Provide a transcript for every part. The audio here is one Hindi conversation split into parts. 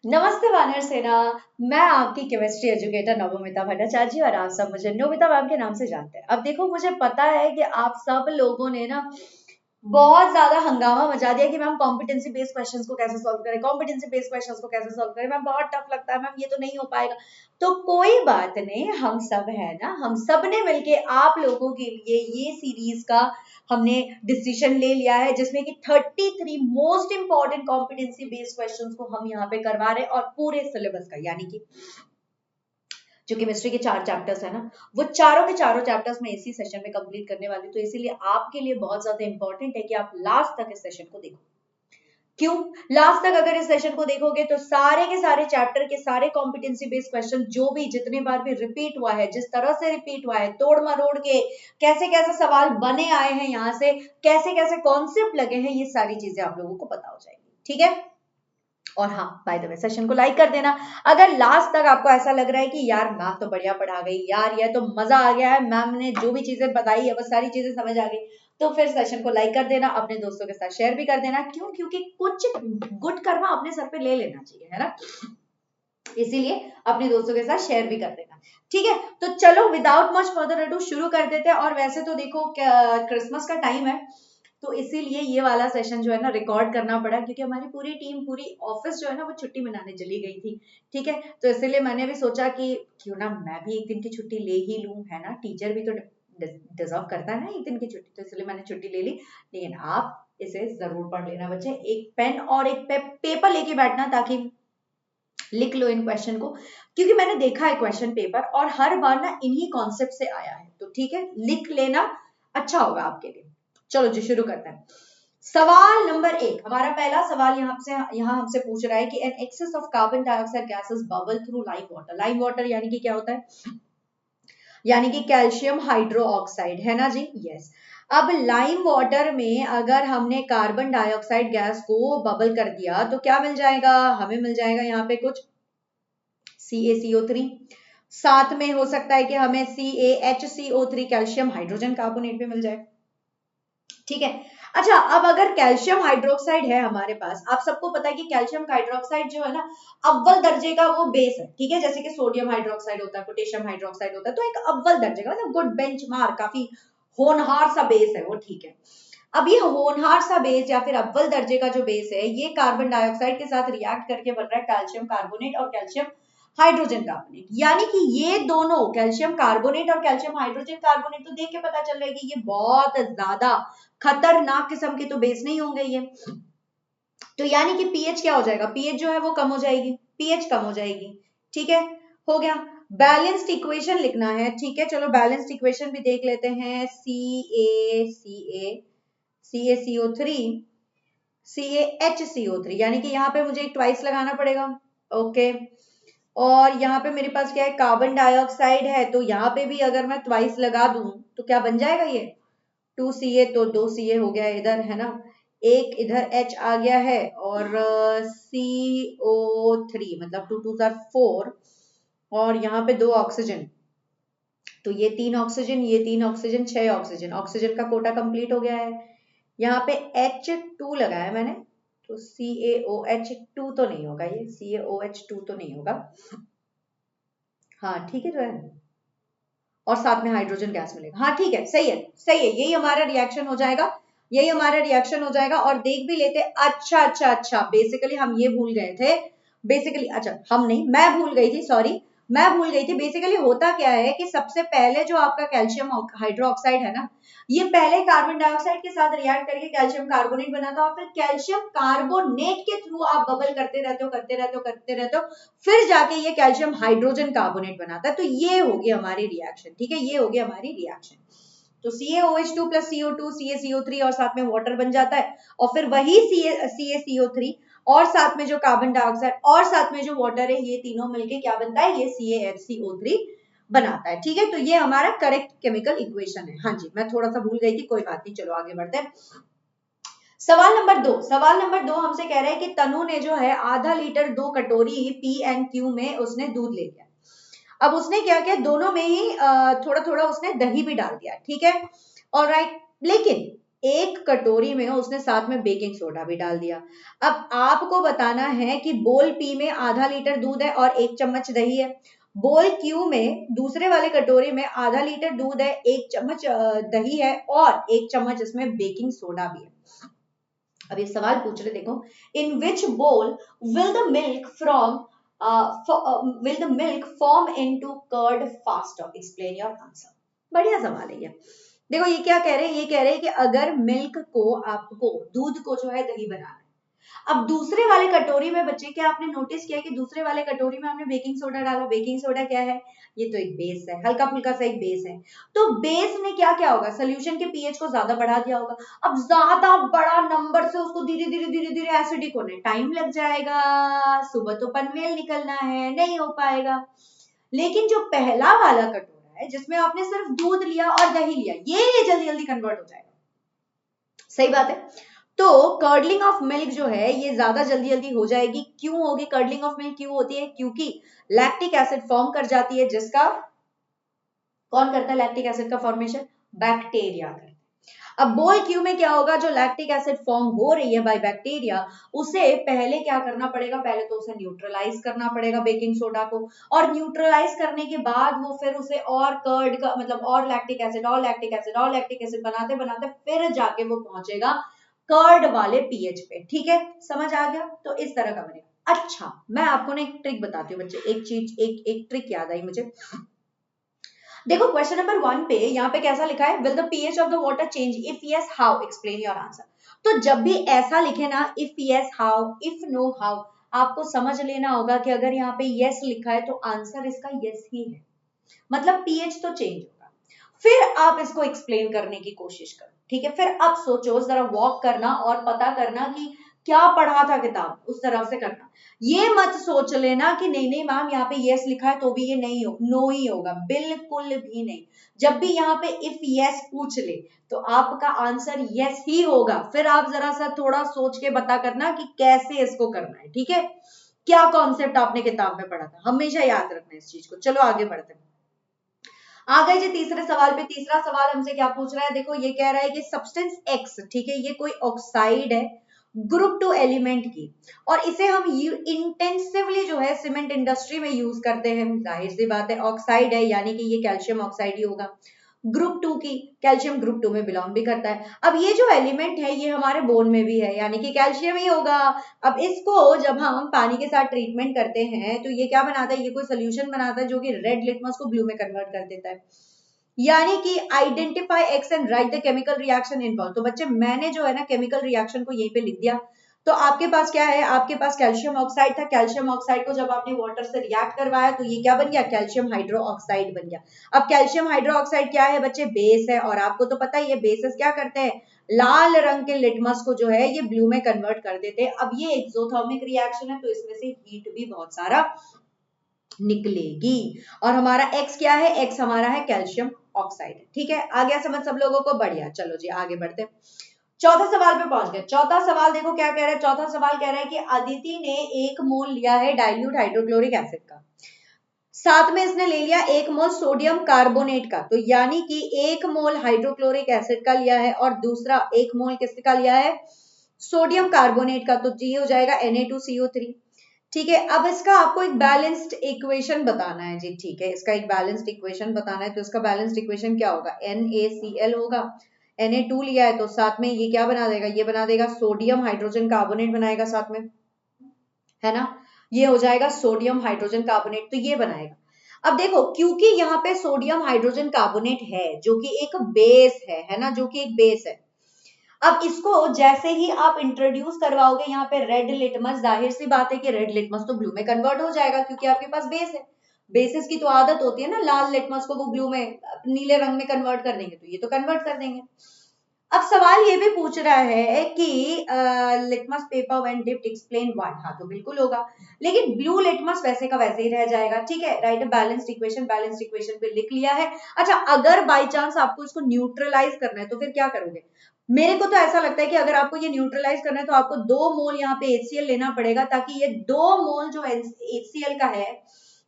नमस्ते वानर सेना। मैं आपकी केमिस्ट्री एजुकेटर नवमिता भट्टाचार्य जी और आप सब मुझे नोबिता मैम के नाम से जानते हैं। अब देखो, मुझे पता है कि आप सब लोगों ने ना बहुत ज्यादा हंगामा मचा दिया कि मैम कॉम्पिटेंसी बेस्ड क्वेश्चंस को कैसे सॉल्व करें, कॉम्पिटेंसी बेस्ड क्वेश्चंस को कैसे सॉल्व करें, मैम बहुत टफ लगता है, मैम ये तो नहीं हो पाएगा। तो कोई बात नहीं, हम सब है ना, हम सब ने मिलके आप लोगों के लिए ये सीरीज का हमने डिसीजन ले लिया है, जिसमें कि 33 most important competency based questions को हम यहाँ पे करवा रहे हैं, और पूरे सिलेबस का, यानी कि जो केमिस्ट्री के 4 चैप्टर्स है ना, वो चारों के चारों चैप्टर्स में इसी सेशन में कंप्लीट करने वाली। तो इसीलिए आपके लिए बहुत ज्यादा इंपॉर्टेंट है कि आप लास्ट तक इस सेशन को देखो। क्यों? लास्ट तक अगर इस सेशन को देखोगे तो सारे के सारे चैप्टर के सारे कॉम्पिटेंसी बेस्ड क्वेश्चन जो भी जितने बार भी रिपीट हुआ है, जिस तरह से रिपीट हुआ है, तोड़ मरोड़ के कैसे कैसे सवाल बने आए हैं, यहाँ से कैसे कैसे कॉन्सेप्ट लगे हैं, ये सारी चीजें आप लोगों को पता हो जाएगी। ठीक है? और हाँ, बाय द वे, सेशन को लाइक कर देना अगर लास्ट तक आपको ऐसा लग रहा है कि यार मैम तो बढ़िया पढ़ा गई, यार ये तो मजा आ गया है, मैम ने जो भी चीजें बताई है वो सारी चीजें समझ आ गई, तो फिर सेशन को लाइक कर देना, अपने दोस्तों के साथ शेयर भी कर देना। क्यों? क्योंकि कुछ गुड कर्मा अपने सर पे ले लेना चाहिए, है ना, इसीलिए अपने दोस्तों के साथ शेयर भी कर देना। ठीक है, तो चलो विदाउट मच फर्दर अडू शुरू कर देते हैं। और वैसे तो देखो क्रिसमस का टाइम है, तो इसीलिए ये वाला सेशन जो है ना रिकॉर्ड करना पड़ा, क्योंकि हमारी पूरी टीम, पूरी ऑफिस जो है ना वो छुट्टी मनाने चली गई थी। ठीक है, तो इसीलिए मैंने भी सोचा कि क्यों ना मैं भी एक दिन की छुट्टी ले ही लूं, है ना, टीचर भी तो डिजर्व करता है ना एक दिन की छुट्टी, तो इसलिए मैंने छुट्टी ले ली। लेकिन आप इसे जरूर पढ़ लेना बच्चे, एक पेन और एक पेपर लेके बैठना, ताकि लिख लो इन क्वेश्चन को, क्योंकि मैंने देखा है क्वेश्चन पेपर और हर बार ना इन्हीं कॉन्सेप्ट से आया है। तो ठीक है, लिख लेना, अच्छा होगा आपके लिए। चलो जी शुरू करते हैं। सवाल नंबर 1, हमारा पहला सवाल यहाँ हमसे पूछ रहा है कि an excess of carbon dioxide gases bubble through lime water. Lime water यानी कि क्या होता है? यानी कि कैल्शियम हाइड्रो ऑक्साइड, है ना जी, यस। अब लाइम वाटर में अगर हमने कार्बन डाइऑक्साइड गैस को बबल कर दिया तो क्या मिल जाएगा? हमें मिल जाएगा यहाँ पे कुछ CaCO3, साथ में हो सकता है कि हमें CaHCO3 कैल्शियम हाइड्रोजन कार्बोनेट भी मिल जाए। ठीक है, अच्छा, अब अगर कैल्शियम हाइड्रोक्साइड है हमारे पास, आप सबको पता है कि कैल्शियम हाइड्रोक्साइड जो है ना अव्वल दर्जे का वो बेस है। ठीक है, जैसे कि सोडियम हाइड्रोक्साइड होता है, पोटेशियम हाइड्रोक्साइड होता है, तो एक अव्वल दर्जे का मतलब गुड बेंचमार्क, काफी होनहार सा बेस है वो। ठीक है, अब ये होनहार सा बेस या फिर अव्वल दर्जे का जो बेस है, ये कार्बन डाइऑक्साइड के साथ रिएक्ट करके बन रहा है कैल्शियम कार्बोनेट और कैल्शियम हाइड्रोजन कार्बोनेट। यानी कि ये दोनों कैल्शियम कार्बोनेट और कैल्शियम हाइड्रोजन कार्बोनेट, तो देख के पता चल रहा है कि ये बहुत ज्यादा खतरनाक किस्म के तो बेस नहीं होंगे ये। तो यानी कि पीएच क्या हो जाएगा? पीएच जो है वो कम हो जाएगी, पीएच कम हो जाएगी। ठीक है, हो गया। बैलेंस्ड इक्वेशन लिखना है। ठीक है, चलो बैलेंस्ड इक्वेशन भी देख लेते हैं। CaCO3 CaHCO3, यानी कि यहाँ पे मुझे एक ट्वाइस लगाना पड़ेगा। ओके, और यहाँ पे मेरे पास क्या है? कार्बन डाइऑक्साइड है, तो यहाँ पे भी अगर मैं ट्वाइस लगा दूं तो क्या बन जाएगा? ये 2Ca, तो 2Ca हो गया इधर, है ना, एक इधर H आ गया है, और CO3 मतलब 2 2 4, और यहाँ पे 2 ऑक्सीजन, तो ये 3 ऑक्सीजन, ये 3 ऑक्सीजन, 6 ऑक्सीजन, ऑक्सीजन का कोटा कंप्लीट हो गया है। यहाँ पे H2 लगाया मैंने, तो CaOH2 तो नहीं होगा, ये CaOH2 तो नहीं होगा। हाँ ठीक है जो है, और साथ में हाइड्रोजन गैस मिलेगा। हाँ ठीक है, सही है, सही है, यही हमारा रिएक्शन हो जाएगा, यही हमारा रिएक्शन हो जाएगा। और देख भी लेते, अच्छा अच्छा अच्छा, बेसिकली हम ये भूल गए थे, बेसिकली, अच्छा हम नहीं, मैं भूल गई थी, सॉरी, मैं भूल गई थी। बेसिकली होता क्या है कि सबसे पहले जो आपका कैल्शियम हाइड्रोक्साइड है ना, ये पहले कार्बन डाइऑक्साइड के साथ रिएक्ट करके कैल्शियम कार्बोनेट बनाता है, और फिर कैल्शियम कार्बोनेट के थ्रू आप बबल करते रहते हो, करते रहते हो, करते रहते हो, फिर जाके ये कैल्शियम हाइड्रोजन कार्बोनेट बनाता है। तो ये होगी हमारी रिएक्शन। ठीक है, ये होगी हमारी रिएक्शन। तो CaOH2 प्लस CO2 CaCO3 और साथ में वाटर बन जाता है, और फिर वही CaCO3 और साथ में जो कार्बन डाइऑक्साइड और साथ में जो वाटर है, ये तीनों मिलके क्या बनता है? ये CaHCO3 बनाता है। ठीक है, तो ये हमारा करेक्ट केमिकल इक्वेशन है। हाँ जी, मैं थोड़ा सा भूल गई थी, कोई बात नहीं, चलो आगे बढ़ते हैं। सवाल नंबर 2, सवाल नंबर 2 हमसे कह रहे हैं कि तनु ने जो है आधा लीटर 2 कटोरी PNQ में उसने दूध ले लिया। अब उसने क्या किया? दोनों में ही थोड़ा थोड़ा उसने दही भी डाल दिया। ठीक है, ऑलराइट, लेकिन एक कटोरी में उसने साथ में बेकिंग सोडा भी डाल दिया। अब आपको बताना है कि बोल पी में आधा लीटर दूध है और 1 चम्मच दही है। बोल क्यू में दूसरे वाले कटोरी में आधा लीटर दूध है, 1 चम्मच दही है और 1 चम्मच इसमें बेकिंग सोडा भी है। अब एक सवाल पूछ रहे, देखो, इन विच बोल will the milk from will the milk form into curd faster? Explain your answer. बढ़िया सवाल है ये। देखो ये क्या कह रहे हैं, ये कह रहे हैं कि अगर मिल्क को, आपको दूध को जो है दही बनाना है, अब दूसरे वाले कटोरी में बच्चे, क्या आपने नोटिस किया कि दूसरे वाले कटोरी में हमने बेकिंग सोडा डाला। बेकिंग सोडा क्या है, ये तो एक बेस है, हल्का फुल्का सा एक बेस है। तो बेस ने क्या क्या होगा, सोल्यूशन के पीएच को ज्यादा बढ़ा दिया होगा। अब ज्यादा बड़ा नंबर से उसको धीरे धीरे एसिडिक होने टाइम लग जाएगा, सुबह तो पनवेल निकलना है, नहीं हो पाएगा। लेकिन जो पहला वाला कटोरा है जिसमें आपने सिर्फ दूध लिया और दही लिया, ये जल्दी जल्दी कन्वर्ट हो जाएगा। सही बात है। तो कर्डलिंग ऑफ मिल्क जो है ये ज्यादा जल्दी जल्दी हो जाएगी। क्यों होगी कर्डलिंग ऑफ मिल्क, क्यों होती है, क्योंकि लैक्टिक एसिड फॉर्म कर जाती है, जिसका कौन करता है लैक्टिक एसिड का फॉर्मेशन, बैक्टीरिया करता है। अब बोल क्यू में क्या होगा, जो लैक्टिक एसिड फॉर्म हो रही है बाय बैक्टीरिया, उसे पहले क्या करना पड़ेगा, पहले तो उसे न्यूट्रलाइज करना पड़ेगा बेकिंग सोडा को, और न्यूट्रलाइज करने के बाद वो फिर उसे और कर्ड का मतलब और लैक्टिक एसिड और लैक्टिक एसिड और लैक्टिक एसिड बनाते बनाते फिर जाके वो पहुंचेगा कर्ड वाले पीएच पे। ठीक है, समझ आ गया। तो इस तरह का बनेगा। अच्छा, मैं आपको ना एक ट्रिक बताती हूँ बच्चे, एक चीज एक ट्रिक याद आई मुझे। देखो क्वेश्चन नंबर 1 पे यहाँ पे कैसा लिखा है, will the pH of the water change, if yes how, explain your answer. तो जब भी ऐसा लिखे ना, if yes how, if know how, आपको समझ लेना होगा कि अगर यहाँ पे यस लिखा है तो आंसर इसका यस ही है, मतलब पीएच तो चेंज होगा। फिर आप इसको एक्सप्लेन करने की कोशिश करो। ठीक है, फिर अब सोचो, जरा वॉक करना और पता करना कि क्या पढ़ा था किताब, उस तरह से करना। ये मत सोच लेना कि नहीं नहीं मैम यहाँ पे यस लिखा है तो भी ये नहीं हो, नो ही होगा, बिल्कुल भी नहीं। जब भी यहाँ पे इफ यस पूछ ले तो आपका आंसर यस ही होगा। फिर आप जरा सा थोड़ा सोच के बता करना कि कैसे इसको करना है। ठीक है, क्या कॉन्सेप्ट आपने किताब में पढ़ा था, हमेशा याद रखना इस चीज को। चलो आगे बढ़ते हैं। आ गए जी तीसरे सवाल पे। तीसरा सवाल हमसे क्या पूछ रहा है, देखो ये कह रहा है कि सब्सटेंस एक्स, ठीक है, ये कोई ऑक्साइड है ग्रुप 2 एलिमेंट की, और इसे हम इंटेंसिवली जो है सीमेंट इंडस्ट्री में यूज करते हैं। जाहिर सी बात है ऑक्साइड है, यानी कि ये कैल्शियम ऑक्साइड ही होगा, ग्रुप 2 की, कैल्शियम ग्रुप 2 में बिलोंग भी करता है। अब ये जो एलिमेंट है ये हमारे बोन में भी है, यानी कि कैल्शियम ही होगा। अब इसको जब हम पानी के साथ ट्रीटमेंट करते हैं तो ये क्या बनाता है, ये कोई सोल्यूशन बनाता है जो कि रेड लिटमस को ब्लू में कन्वर्ट कर देता है। यानी कि identify x and right the chemical reaction involve. तो बच्चे मैंने जो है ना केमिकल रिएक्शन को यहीं पे लिख दिया। तो आपके पास क्या है, आपके पास कैल्शियम ऑक्साइड था, कैल्शियम ऑक्साइड को जब आपने वाटर से रिएक्ट करवाया तो ये क्या बन गया, कैल्शियम हाइड्रो ऑक्साइड बन गया। अब कैल्शियम हाइड्रो ऑक्साइड क्या है बच्चे, बेस है, और आपको तो पता ही है बेसेस क्या करते हैं, लाल रंग के लिटमस को जो है ये ब्लू में कन्वर्ट कर देते हैं। अब ये एक्सोथर्मिक रिएक्शन है तो इसमें से हीट भी बहुत सारा निकलेगी, और हमारा एक्स क्या है, एक्स हमारा है कैल्शियम ऑक्साइड। ठीक है, आ गया समझ सब लोगों को, बढ़िया। चलो जी आगे बढ़ते हैं, चौथे सवाल पे पहुंच गए। चौथा सवाल देखो क्या कह रहा है, चौथा सवाल कह रहा है कि अदिति ने 1 मोल लिया है डाइल्यूट हाइड्रोक्लोरिक एसिड का, साथ में इसने ले लिया 1 मोल सोडियम कार्बोनेट का, तो यानी कि 1 मोल हाइड्रोक्लोरिक एसिड का लिया है और दूसरा 1 मोल किसका लिया है, सोडियम कार्बोनेट का, तो ये हो जाएगा Na2CO3। ठीक है, अब इसका आपको एक बैलेंस्ड इक्वेशन बताना है जी। ठीक है, इसका एक बैलेंस्ड इक्वेशन बताना है, तो इसका बैलेंस्ड इक्वेशन क्या होगा, NaCl होगा। Na2 लिया है तो साथ में ये क्या बना देगा, ये बना देगा सोडियम हाइड्रोजन कार्बोनेट बनाएगा साथ में, है ना, ये हो जाएगा सोडियम हाइड्रोजन कार्बोनेट, तो ये बनाएगा। अब देखो क्योंकि यहाँ पे सोडियम हाइड्रोजन कार्बोनेट है जो कि एक बेस है ना, जो कि एक बेस है। अब इसको जैसे ही आप इंट्रोड्यूस करवाओगे यहाँ पे रेड लिटमस, जाहिर सी बात है कि रेड लिटमस तो ब्लू में कन्वर्ट हो जाएगा क्योंकि आपके पास बेस है। बेसिस की तो आदत होती है ना लाल लिटमस को वो ब्लू में, नीले रंग में कन्वर्ट कर देंगे, तो ये तो कन्वर्ट कर देंगे। अब सवाल ये भी पूछ रहा है कि litmus paper when dipped explain why, हाँ तो बिल्कुल होगा, लेकिन ब्लू लिटमस वैसे का वैसे ही रह जाएगा। ठीक है, right, balanced equation, balanced equation पे लिख लिया है। अच्छा, अगर बाई चांस आपको इसको न्यूट्रलाइज करना है तो फिर क्या करोगे, मेरे को तो ऐसा लगता है कि अगर आपको ये न्यूट्रलाइज करना है तो आपको 2 मोल यहाँ पे HCl लेना पड़ेगा, ताकि ये 2 मोल जो HCl का है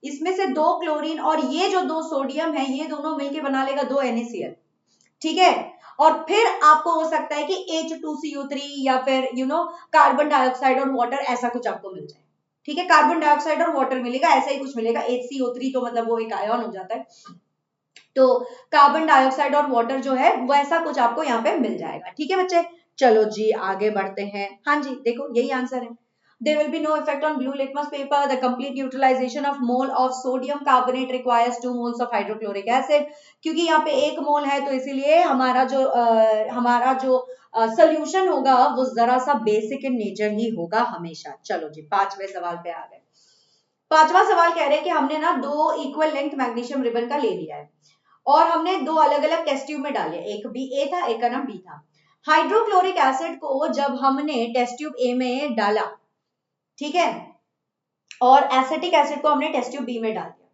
इसमें से 2 क्लोरीन और ये जो 2 सोडियम है ये दोनों मिलके बना लेगा 2 NaCl। ठीक है, और फिर आपको हो सकता है कि H2CO3 या फिर कार्बन डाइऑक्साइड और वाटर ऐसा कुछ आपको मिल जाए। ठीक है, कार्बन डाइऑक्साइड और वाटर मिलेगा, ऐसा ही कुछ मिलेगा। HCO3 तो मतलब वो एक आयन हो जाता है, तो कार्बन डाइऑक्साइड और वाटर जो है वैसा कुछ आपको यहाँ पे मिल जाएगा। ठीक है बच्चे, चलो जी आगे बढ़ते हैं। हाँ जी, देखो यही आंसर है। There will be no effect on blue litmus paper. The complete neutralization of mole of sodium carbonate requires 2 moles of hydrochloric acid. क्योंकि यहाँ पे 1 मोल है तो इसीलिए हमारा जो सोल्यूशन होगा वो जरा सा बेसिक इन नेचर ही होगा हमेशा। चलो जी 5वें सवाल पे आ गए। 5वां सवाल कह रहे हैं कि हमने ना 2 इक्वल लेंथ मैग्नीशियम रिबन का ले लिया है और हमने 2 अलग अलग टेस्ट ट्यूब में डाले, एक बी ए था, एक का नाम बी था। हाइड्रोक्लोरिक एसिड को जब हमने टेस्ट ट्यूब ए में डाला, ठीक है, और एसिटिक एसिड को हमने टेस्ट ट्यूब बी में डाल दिया।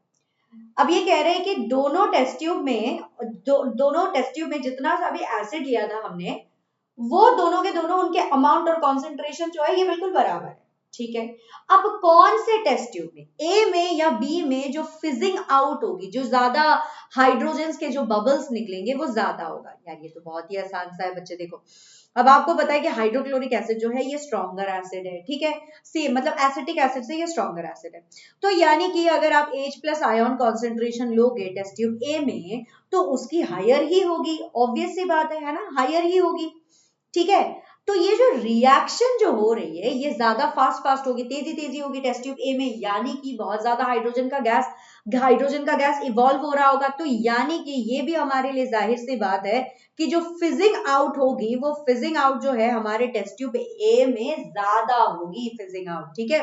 अब ये कह रहे हैं कि दोनों टेस्ट ट्यूब में जितना सा भी एसिड लिया था हमने, वो दोनों के दोनों उनके अमाउंट और कॉन्सेंट्रेशन जो है ये बिल्कुल बराबर है। ठीक है, अब कौन से टेस्ट ट्यूब में, ए में या बी में, जो फिजिंग आउट होगी, जो ज्यादा हाइड्रोजन के जो बबल्स निकलेंगे वो ज्यादा होगा। यार ये तो बहुत ही आसान सा है बच्चे। देखो अब आपको पता है कि हाइड्रोक्लोरिक एसिड जो है ये स्ट्रॉन्गर एसिड है। ठीक है, सी मतलब एसिटिक एसिड से ये स्ट्रॉन्गर एसिड है। तो यानी कि अगर आप H+ आयन कॉन्सेंट्रेशन लोगे टेस्ट ट्यूब ए में तो उसकी हायर ही होगी, ऑब्वियस सी बात है ना, हायर ही होगी। ठीक है, तो ये जो रिएक्शन जो हो रही है ये ज्यादा फास्ट होगी, तेजी होगी टेस्ट ट्यूब ए में, यानी कि बहुत ज्यादा हाइड्रोजन का गैस इवॉल्व हो रहा होगा। तो यानी कि ये भी हमारे लिए जाहिर सी बात है कि जो फिजिंग आउट होगी वो फिजिंग आउट जो है हमारे टेस्ट ट्यूब ए में ज्यादा होगी फिजिंग आउट। ठीक है,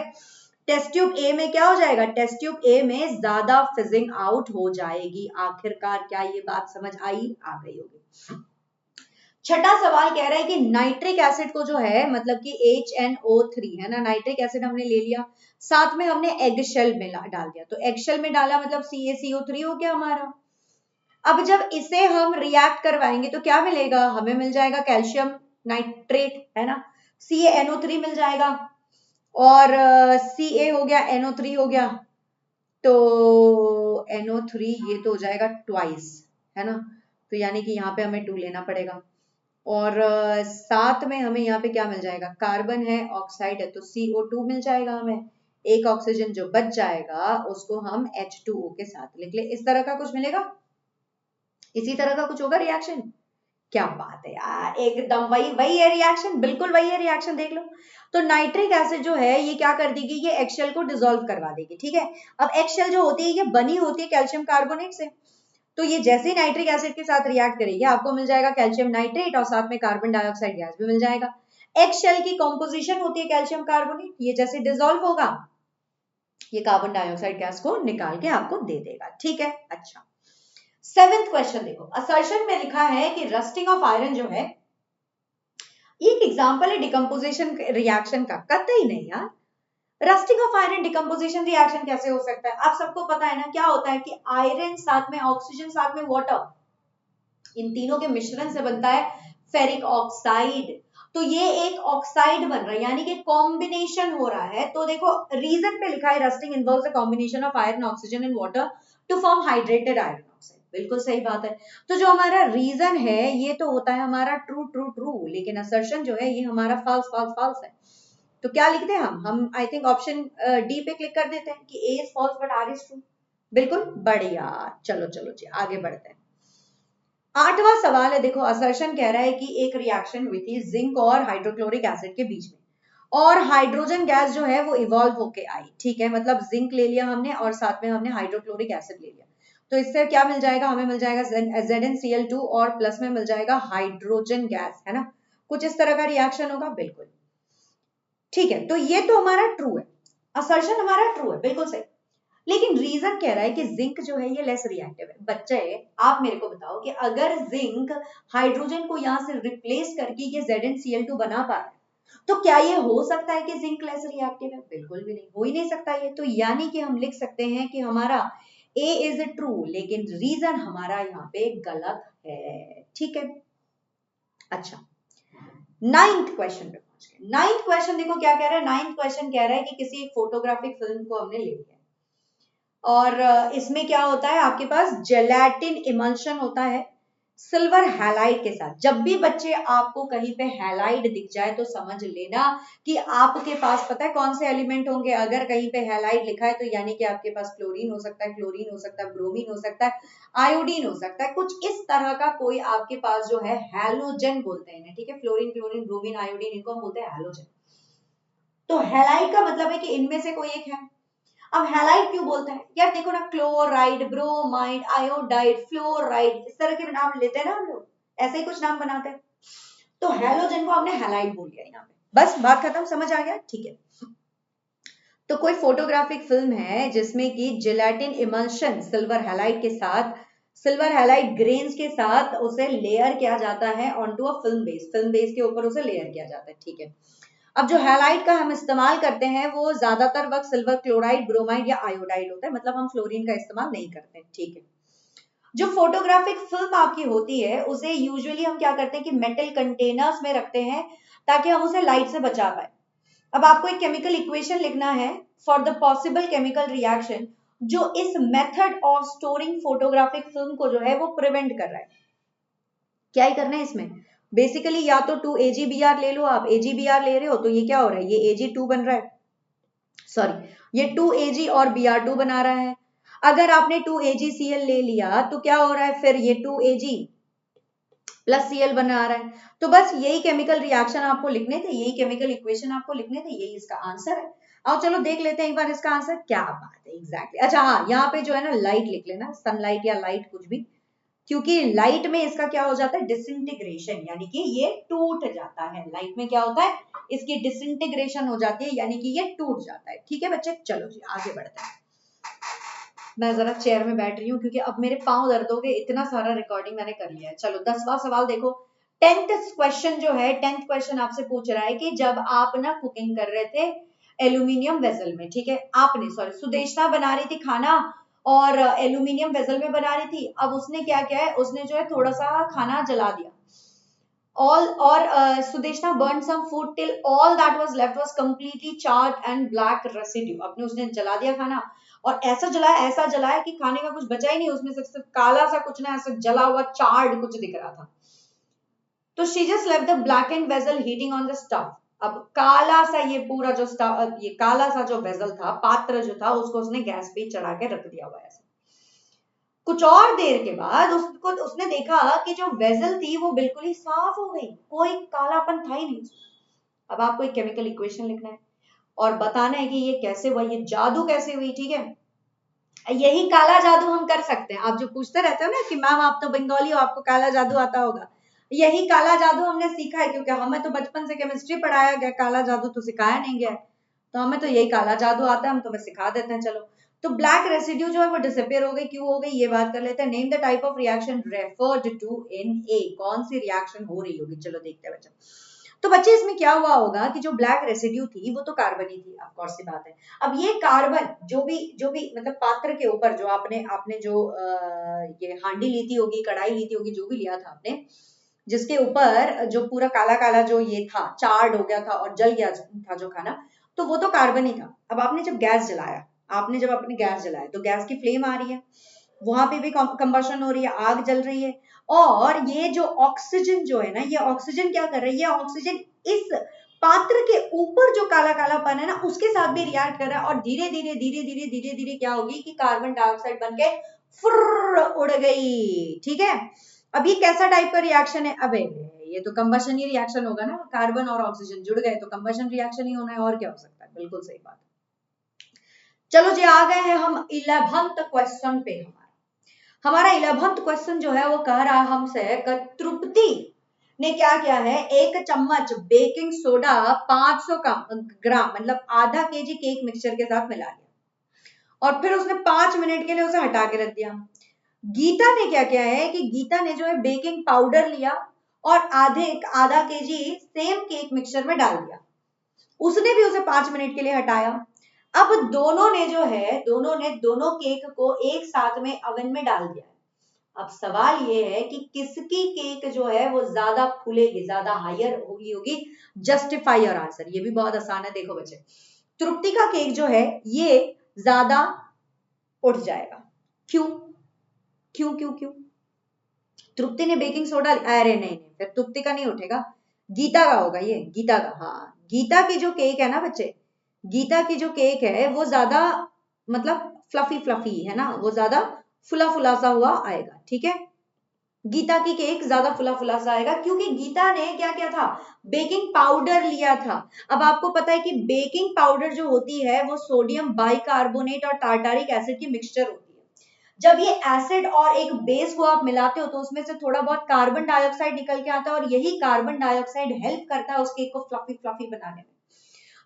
टेस्ट ट्यूब ए में क्या हो जाएगा, टेस्ट ट्यूब ए में ज्यादा फिजिंग आउट हो जाएगी। आखिरकार क्या ये बात समझ आई, आ गई होगी। छठा सवाल कह रहा है कि नाइट्रिक एसिड को जो है मतलब कि HNO3 है ना, नाइट्रिक एसिड हमने ले लिया, साथ में हमने एग शेल में डाल दिया। तो एग शेल में डाला मतलब CaCO3 हो गया हमारा। अब जब इसे हम रिएक्ट करवाएंगे तो क्या मिलेगा, हमें मिल जाएगा कैल्शियम नाइट्रेट, है ना, CaNO3 मिल जाएगा, और Ca हो गया, NO3 हो गया, तो NO3 ये तो हो जाएगा ट्वाइस, है ना, तो यानी कि यहाँ पे हमें 2 लेना पड़ेगा। और साथ में हमें यहाँ पे क्या मिल जाएगा, कार्बन है, ऑक्साइड है, तो CO2 मिल जाएगा हमें। एक ऑक्सीजन जो बच जाएगा उसको हम H2O के साथ लिख ले। इस तरह का कुछ मिलेगा, इसी तरह का कुछ होगा रिएक्शन। क्या बात है यार, एकदम वही है रिएक्शन, बिल्कुल वही है रिएक्शन। देख लो, तो नाइट्रिक एसिड जो है ये क्या कर देगी, ये एगशेल को डिसॉल्व करवा देगी। ठीक है, अब एगशेल जो होती है ये बनी होती है कैल्शियम कार्बोनेट से, तो ये जैसे नाइट्रिक एसिड के साथ रिएक्ट करेगी आपको मिल जाएगा कैल्शियम नाइट्रेट और साथ में कार्बन डाइऑक्साइड गैस भी मिल जाएगा। एग शेल की कॉम्पोजिशन होती है कैल्शियम कार्बोनेट, ये जैसे डिसॉल्व होगा ये कार्बन डाइऑक्साइड गैस को निकाल के आपको दे देगा। ठीक है, अच्छा 7th क्वेश्चन देखो, असर्शन में लिखा है कि रस्टिंग ऑफ आयरन जो है ये एक एग्जांपल है डिकम्पोजिशन रिएक्शन का। कतई नहीं यार, rusting of iron decomposition reaction कैसे हो सकता है। आप सबको पता है ना क्या होता है कि आयरन साथ में ऑक्सीजन साथ में वाटर, इन तीनों के मिश्रण से बनता है फेरिक ऑक्साइड। तो ये एक ऑक्साइड बन रहा है, यानी कि कॉम्बिनेशन हो रहा है। तो देखो रीजन पे लिखा है rusting involves a combination of iron oxygen and water to form hydrated iron oxide. बिल्कुल सही बात है। तो जो हमारा रीजन है ये तो होता है हमारा ट्रू ट्रू ट्रू, लेकिन असर्शन जो है ये हमारा फॉल्स फॉल्स फॉल्स है। तो क्या लिखते हैं हम आई थिंक ऑप्शन डी पे क्लिक कर देते हैं कि A is false but R is true. बिल्कुल बढ़िया, चलो चलो जी आगे बढ़ते हैं। 8वां सवाल है, देखो असर्शन कह रहा है कि एक रिएक्शन हुई थी जिंक और हाइड्रोक्लोरिक एसिड के बीच में, और हाइड्रोजन गैस जो है वो इवॉल्व होके आई। ठीक है, मतलब जिंक ले लिया हमने और साथ में हमने हाइड्रोक्लोरिक एसिड ले लिया, तो इससे क्या मिल जाएगा, हमें मिल जाएगा ZnCl2 और प्लस में मिल जाएगा हाइड्रोजन गैस, है ना, कुछ इस तरह का रिएक्शन होगा। बिल्कुल ठीक है, तो ये तो हमारा ट्रू है, असर्शन हमारा ट्रू है, बिल्कुल सही। लेकिन रीजन कह रहा है कि जिंक जो है ये लेस रिएक्टिव है। बच्चे आप मेरे को बताओ कि अगर जिंक हाइड्रोजन को यहां से रिप्लेस करके ये ZnCl2 बना पा रहा है तो क्या ये हो सकता है कि जिंक लेस रिएक्टिव है? बिल्कुल भी नहीं, हो ही नहीं सकता ये। तो यानी कि हम लिख सकते हैं कि हमारा ए इज ट्रू, लेकिन रीजन हमारा यहाँ पे गलत है। ठीक है, अच्छा 9th क्वेश्चन पे पहुंच गए। 9th क्वेश्चन देखो क्या कह रहा है, 9th क्वेश्चन कह रहा है कि किसी एक फोटोग्राफिक फिल्म को हमने ले लिया और इसमें क्या होता है, आपके पास जेलेटिन इमल्शन होता है, सिल्वर हैलाइड के साथ। जब भी बच्चे आपको कहीं पे हैलाइड दिख जाए तो समझ लेना कि आपके पास पता है कौन से एलिमेंट होंगे। अगर कहीं पे हैलाइड लिखा है तो यानी कि आपके पास क्लोरीन हो सकता है, क्लोरीन हो सकता है, ब्रोमीन हो सकता है, आयोडीन हो सकता है, कुछ इस तरह का कोई आपके पास जो है हैलोजन बोलते हैं, ठीक है। फ्लोरीन, क्लोरीन, ब्रोमीन, आयोडीन, इनको हम बोलते हैं हैलोजन। तो हैलाइड का मतलब है कि इनमें से कोई एक है। अब हैलाइड क्यों बोलते हैं यार, देखो ना, क्लोराइड, ब्रोमाइड, आयोडाइड, फ्लोराइड, इस तरह के नाम लेते हैं ना हम लोग, ऐसे ही कुछ नाम बनाते हैं। तो हैलोजन को हमने हैलाइड बोल दिया यहाँ पे, बस बात खत्म, समझ आ गया, ठीक है। तो कोई फोटोग्राफिक फिल्म है जिसमें कि जिलेटिन इमल्शन सिल्वर हैलाइड के साथ, सिल्वर हैलाइड ग्रेन्स के साथ उसे लेयर किया जाता है ऑनटू अ फिल्म बेस के ऊपर उसे लेयर किया जाता है, ठीक है। अब जो हैलाइड का हम इस्तेमाल करते हैं वो ज्यादातर वक्त सिल्वर क्लोराइड, ब्रोमाइड या आयोडाइड होता है, मतलब हम फ्लोरीन का इस्तेमाल नहीं करते, ठीक है। जो फोटोग्राफिक फिल्म आपकी होती है उसे यूजुअली हम क्या करते हैं कि मेटल कंटेनर्स में रखते हैं ताकि हम उसे लाइट से बचा पाए। अब आपको एक केमिकल इक्वेशन लिखना है for the possible chemical reaction जो इस method of storing photographic film को जो है वो प्रिवेंट कर रहा है। क्या ही करना है इसमें, बेसिकली या तो 2 AgBr ले लो आप, AgBr ले रहे हो तो ये क्या हो रहा है, ये Ag2 बन रहा है, सॉरी ये 2Ag और Br2 बना रहा है। अगर आपने 2AgCl ले लिया तो क्या हो रहा है, फिर ये 2Ag प्लस Cl बना रहा है। तो बस यही केमिकल रिएक्शन आपको लिखने थे, यही केमिकल इक्वेशन आपको लिखने थे, यही इसका आंसर है। आओ चलो देख लेते हैं एक बार इसका आंसर, क्या बात है एग्जैक्टली। अच्छा हाँ, यहाँ पे जो है ना लाइट लिख लेना, सनलाइट या लाइट कुछ भी, क्योंकि लाइट में इसका क्या हो जाता है, डिसइंटीग्रेशन, यानी कि ये टूट जाता है। लाइट में क्या होता है, इसकी डिसइंटीग्रेशन हो जाती है, यानी कि ये टूट जाता है, ठीक है बच्चे। चलो जी आगे बढ़ते हैं। मैं जरा चेयर में बैठ रही हूँ क्योंकि अब मेरे पांव दर्द हो गए, इतना सारा रिकॉर्डिंग मैंने कर लिया है। चलो 10वां सवाल देखो। 10th क्वेश्चन जो है, 10th क्वेश्चन आपसे पूछ रहा है कि जब आप ना कुकिंग कर रहे थे एल्यूमिनियम वेसल में, ठीक है, आपने सॉरी सुदेशना बना रही थी खाना और एल्यूमिनियम वेसल में बना रही थी। अब उसने क्या किया है, उसने जो है थोड़ा सा खाना जला दिया, all or Sudeshna burned some food till all that was left was completely charred and black residue। अपने उसने जला दिया खाना और ऐसा जलाया कि खाने का कुछ बचा ही नहीं, उसमें सिर्फ काला सा कुछ ना ऐसा जला हुआ चार्ड कुछ दिख रहा था। तो she just left the blackened vessel heating on the stove। अब काला सा ये पूरा जो ये काला सा जो वेसल था, पात्र जो था, उसको उसने गैस पे चढ़ा के रख दिया हुआ ऐसा। कुछ और देर के बाद उसने देखा कि जो वेसल थी वो बिल्कुल ही साफ हो गई, कोई कालापन था ही नहीं। अब आपको एक केमिकल इक्वेशन लिखना है और बताना है कि ये कैसे हुआ, ये जादू कैसे हुई, ठीक है। यही काला जादू हम कर सकते हैं। आप जो पूछते रहते हो ना कि मैम आप तो बंगाली हो, आपको काला जादू आता होगा, यही काला जादू हमने सीखा है, क्योंकि हमें तो बचपन से केमिस्ट्री पढ़ाया गया, काला जादू तो सिखाया नहीं गया, तो हमें तो यही काला जादू आता है, हम तुम्हें सिखा देते हैं। चलो, तो ब्लैक रेसिड्यू जो है वो डिसअपियर हो गई, क्यों हो गई ये बात कर लेते हैं। Name the type of reaction referred to in A, कौन सी रिएक्शन हो रही होगी, चलो देखते हैं बच्चों। तो बच्चे इसमें क्या हुआ होगा कि जो ब्लैक रेसिड्यू थी वो तो कार्बन ही थी, ऑफ कोर्स सी बात है। अब ये कार्बन जो भी मतलब पात्र के ऊपर जो आपने जो ये हांडी ली थी होगी, कढ़ाई ली थी होगी, जो भी लिया था आपने, जिसके ऊपर जो पूरा काला काला जो ये था, चार्ड हो गया था और जल गया था जो खाना, तो वो तो कार्बन ही था। अब आपने जब गैस जलाया, आपने जब अपने गैस जलाया तो गैस की फ्लेम आ रही है, वहां पे भी कंबशन हो रही है, आग जल रही है, और ये जो ऑक्सीजन जो है ना, ये ऑक्सीजन क्या कर रही है, ये ऑक्सीजन इस पात्र के ऊपर जो काला कालापन है ना उसके साथ भी रिएक्ट कर रहा है, और धीरे धीरे धीरे धीरे धीरे धीरे क्या होगी कि कार्बन डाइऑक्साइड बन के फुर्र उड़ गई, ठीक है। अब ये कैसा टाइप का रिएक्शन है, अबे ये तो कंबशन ही रिएक्शन होगा ना, कार्बन और ऑक्सीजन जुड़ गए तो कंबशन रिएक्शन ही होना है, और क्या हो सकता है, बिल्कुल सही बात। चलो जी आ गए हैं हम 11th क्वेश्चन पे। हमारा 11th क्वेश्चन जो है वो कह रहा हमसे तृप्ति ने क्या किया है, 1 चम्मच बेकिंग सोडा 500 ग्राम मतलब आधा केजी केक मिक्सचर के साथ मिला लिया और फिर उसने 5 मिनट के लिए उसे हटा के रख दिया। गीता ने क्या किया है कि गीता ने जो है बेकिंग पाउडर लिया और आधा केजी सेम केक मिक्सचर में डाल दिया, उसने भी उसे 5 मिनट के लिए हटाया। अब दोनों ने जो है दोनों केक को एक साथ में ओवन में डाल दिया। अब सवाल ये है कि किसकी केक जो है वो ज्यादा फूलेगी, ज्यादा हायर होगी। जस्टिफाई योर आंसर, ये भी बहुत आसान है, देखो बच्चे, तृप्ति का केक जो है ये ज्यादा उठ जाएगा। क्यों क्यों क्यों क्यों? तृप्ति ने बेकिंग सोडा, अरे नहीं नहीं, फिर तृप्ति का नहीं उठेगा, गीता का होगा ये, गीता का। हाँ, गीता की जो केक है ना बच्चे, गीता की जो केक है वो ज्यादा मतलब फ्लफी फ्लफी है ना, वो ज्यादा फुला फुला सा हुआ आएगा, ठीक है। गीता की केक ज्यादा फुला फुला सा आएगा, क्योंकि गीता ने क्या किया था, बेकिंग पाउडर लिया था। अब आपको पता है कि बेकिंग पाउडर जो होती है वो सोडियम बाइकार्बोनेट और टार्टारिक एसिड की मिक्सचर होती है। जब ये एसिड और एक बेस को आप मिलाते हो तो उसमें से थोड़ा बहुत कार्बन डाइऑक्साइड निकल के आता है, और यही कार्बन डाइऑक्साइड हेल्प करता है उस केक को फ्लफी फ्लफी बनाने में।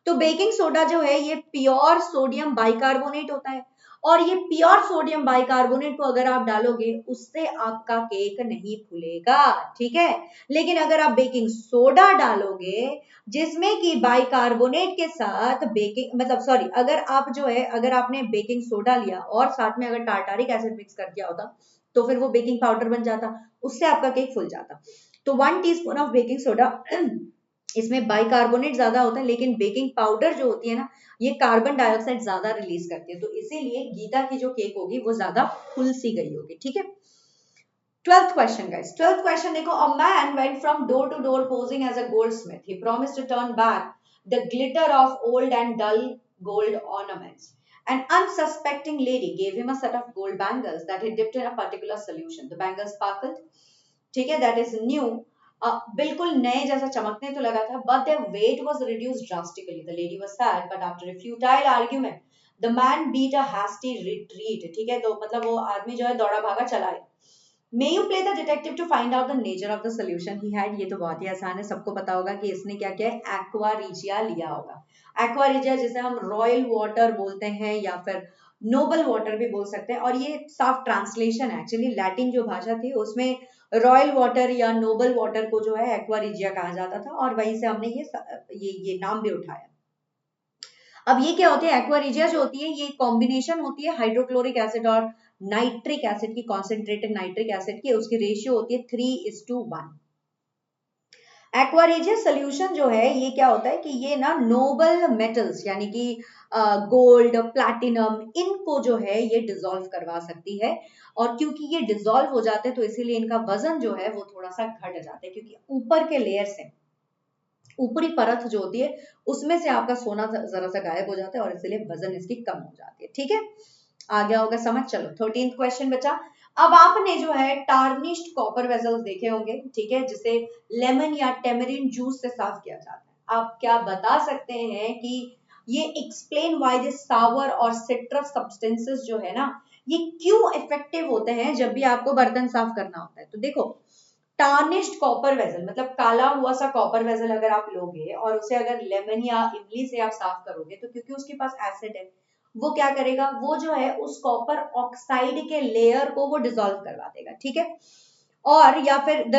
तो बेकिंग सोडा जो है ये प्योर सोडियम बाइकार्बोनेट होता है, और ये प्योर सोडियम बाइकार्बोनेट को अगर आप डालोगे उससे आपका केक नहीं फूलेगा, ठीक है। लेकिन अगर आप बेकिंग सोडा डालोगे जिसमें कि बाइकार्बोनेट के साथ बेकिंग मतलब सॉरी, अगर आप जो है अगर आपने बेकिंग सोडा लिया और साथ में अगर टार्टारिक एसिड मिक्स कर दिया होता तो फिर वो बेकिंग पाउडर बन जाता, उससे आपका केक फूल जाता। तो 1 टीस्पून ऑफ बेकिंग सोडा, इसमें बाइकार्बोनेट ज्यादा होता है, लेकिन बेकिंग पाउडर जो होती है ना ये कार्बन डाइऑक्साइड ज्यादा रिलीज करती है, तो इसीलिए गीता की जो केक होगी वो ज्यादा फुल सी गई होगी, ठीक है। 12th question guys, 12th question देखो, a man went from door to door posing as a goldsmith. He promised to turn back the glitter of old and dull gold ornaments. An unsuspecting lady gave him a set of gold bangles that he dipped in a particular solution. The bangles sparkled, ठीक है, that is new, बिल्कुल नए जैसा चमकने तो लगा था, but their weight was reduced drastically. The lady was sad, but after a futile argument, the man beat a hasty retreat. ठीक है, तो मतलब वो आदमी जो है दौड़ा भागा चला गया। May you play the detective to find out the nature of the solution he had? ये तो बहुत ही आसान है, सबको पता होगा कि इसने क्या किया है, एक्वा रिजिया लिया होगा। एक्वा रिजिया जिसे हम रॉयल वाटर बोलते हैं या फिर नोबल वाटर भी बोल सकते हैं, और ये साफ ट्रांसलेशन है, एक्चुअली लैटिन जो भाषा थी उसमें रॉयल वाटर या नोबल वाटर को जो है एक्वा रिजिया कहा जाता था, और वहीं से हमने ये नाम भी उठाया। अब ये क्या होती है, एक्वा रिजिया जो होती है ये कॉम्बिनेशन होती है हाइड्रोक्लोरिक एसिड और नाइट्रिक एसिड की, कॉन्सेंट्रेटेड नाइट्रिक एसिड की, उसकी रेशियो होती है 3:1। एक्वारेजिया सोल्यूशन जो है ये क्या होता है कि ये ना नोबल मेटल्स यानी कि गोल्ड, प्लैटिनम, इनको जो है ये डिसॉल्व करवा सकती है, और क्योंकि ये डिसॉल्व हो जाते हैं तो इसीलिए इनका वजन जो है वो थोड़ा सा घट जाता है, क्योंकि ऊपर के लेयर से, ऊपरी परत जो होती है उसमें से आपका सोना जरा सा गायब हो जाता है, और इसलिए वजन इसकी कम हो जाती है, ठीक है। आ गया होगा समझ। चलो 13th क्वेश्चन बचा। अब आपने जो है टार्निश्ड कॉपर वेसल्स देखे होंगे, ठीक है, जिसे लेमन या टेमरिन जूस से साफ किया जाता है। आप क्या बता सकते हैं कि ये एक्सप्लेन व्हाई दिस सावर और सिट्रस सब्सटेंसेस जो है ना ये क्यों इफेक्टिव होते हैं जब भी आपको बर्तन साफ करना होता है। तो देखो, टार्निश्ड कॉपर वेसल मतलब काला हुआ सा कॉपर वेसल अगर आप लोगे और उसे अगर लेमन या इमली से आप साफ करोगे तो क्योंकि उसके पास एसिड है वो क्या करेगा, वो जो है उस कॉपर ऑक्साइड के लेयर को वो डिसॉल्व करवा देगा, ठीक है। और या फिर the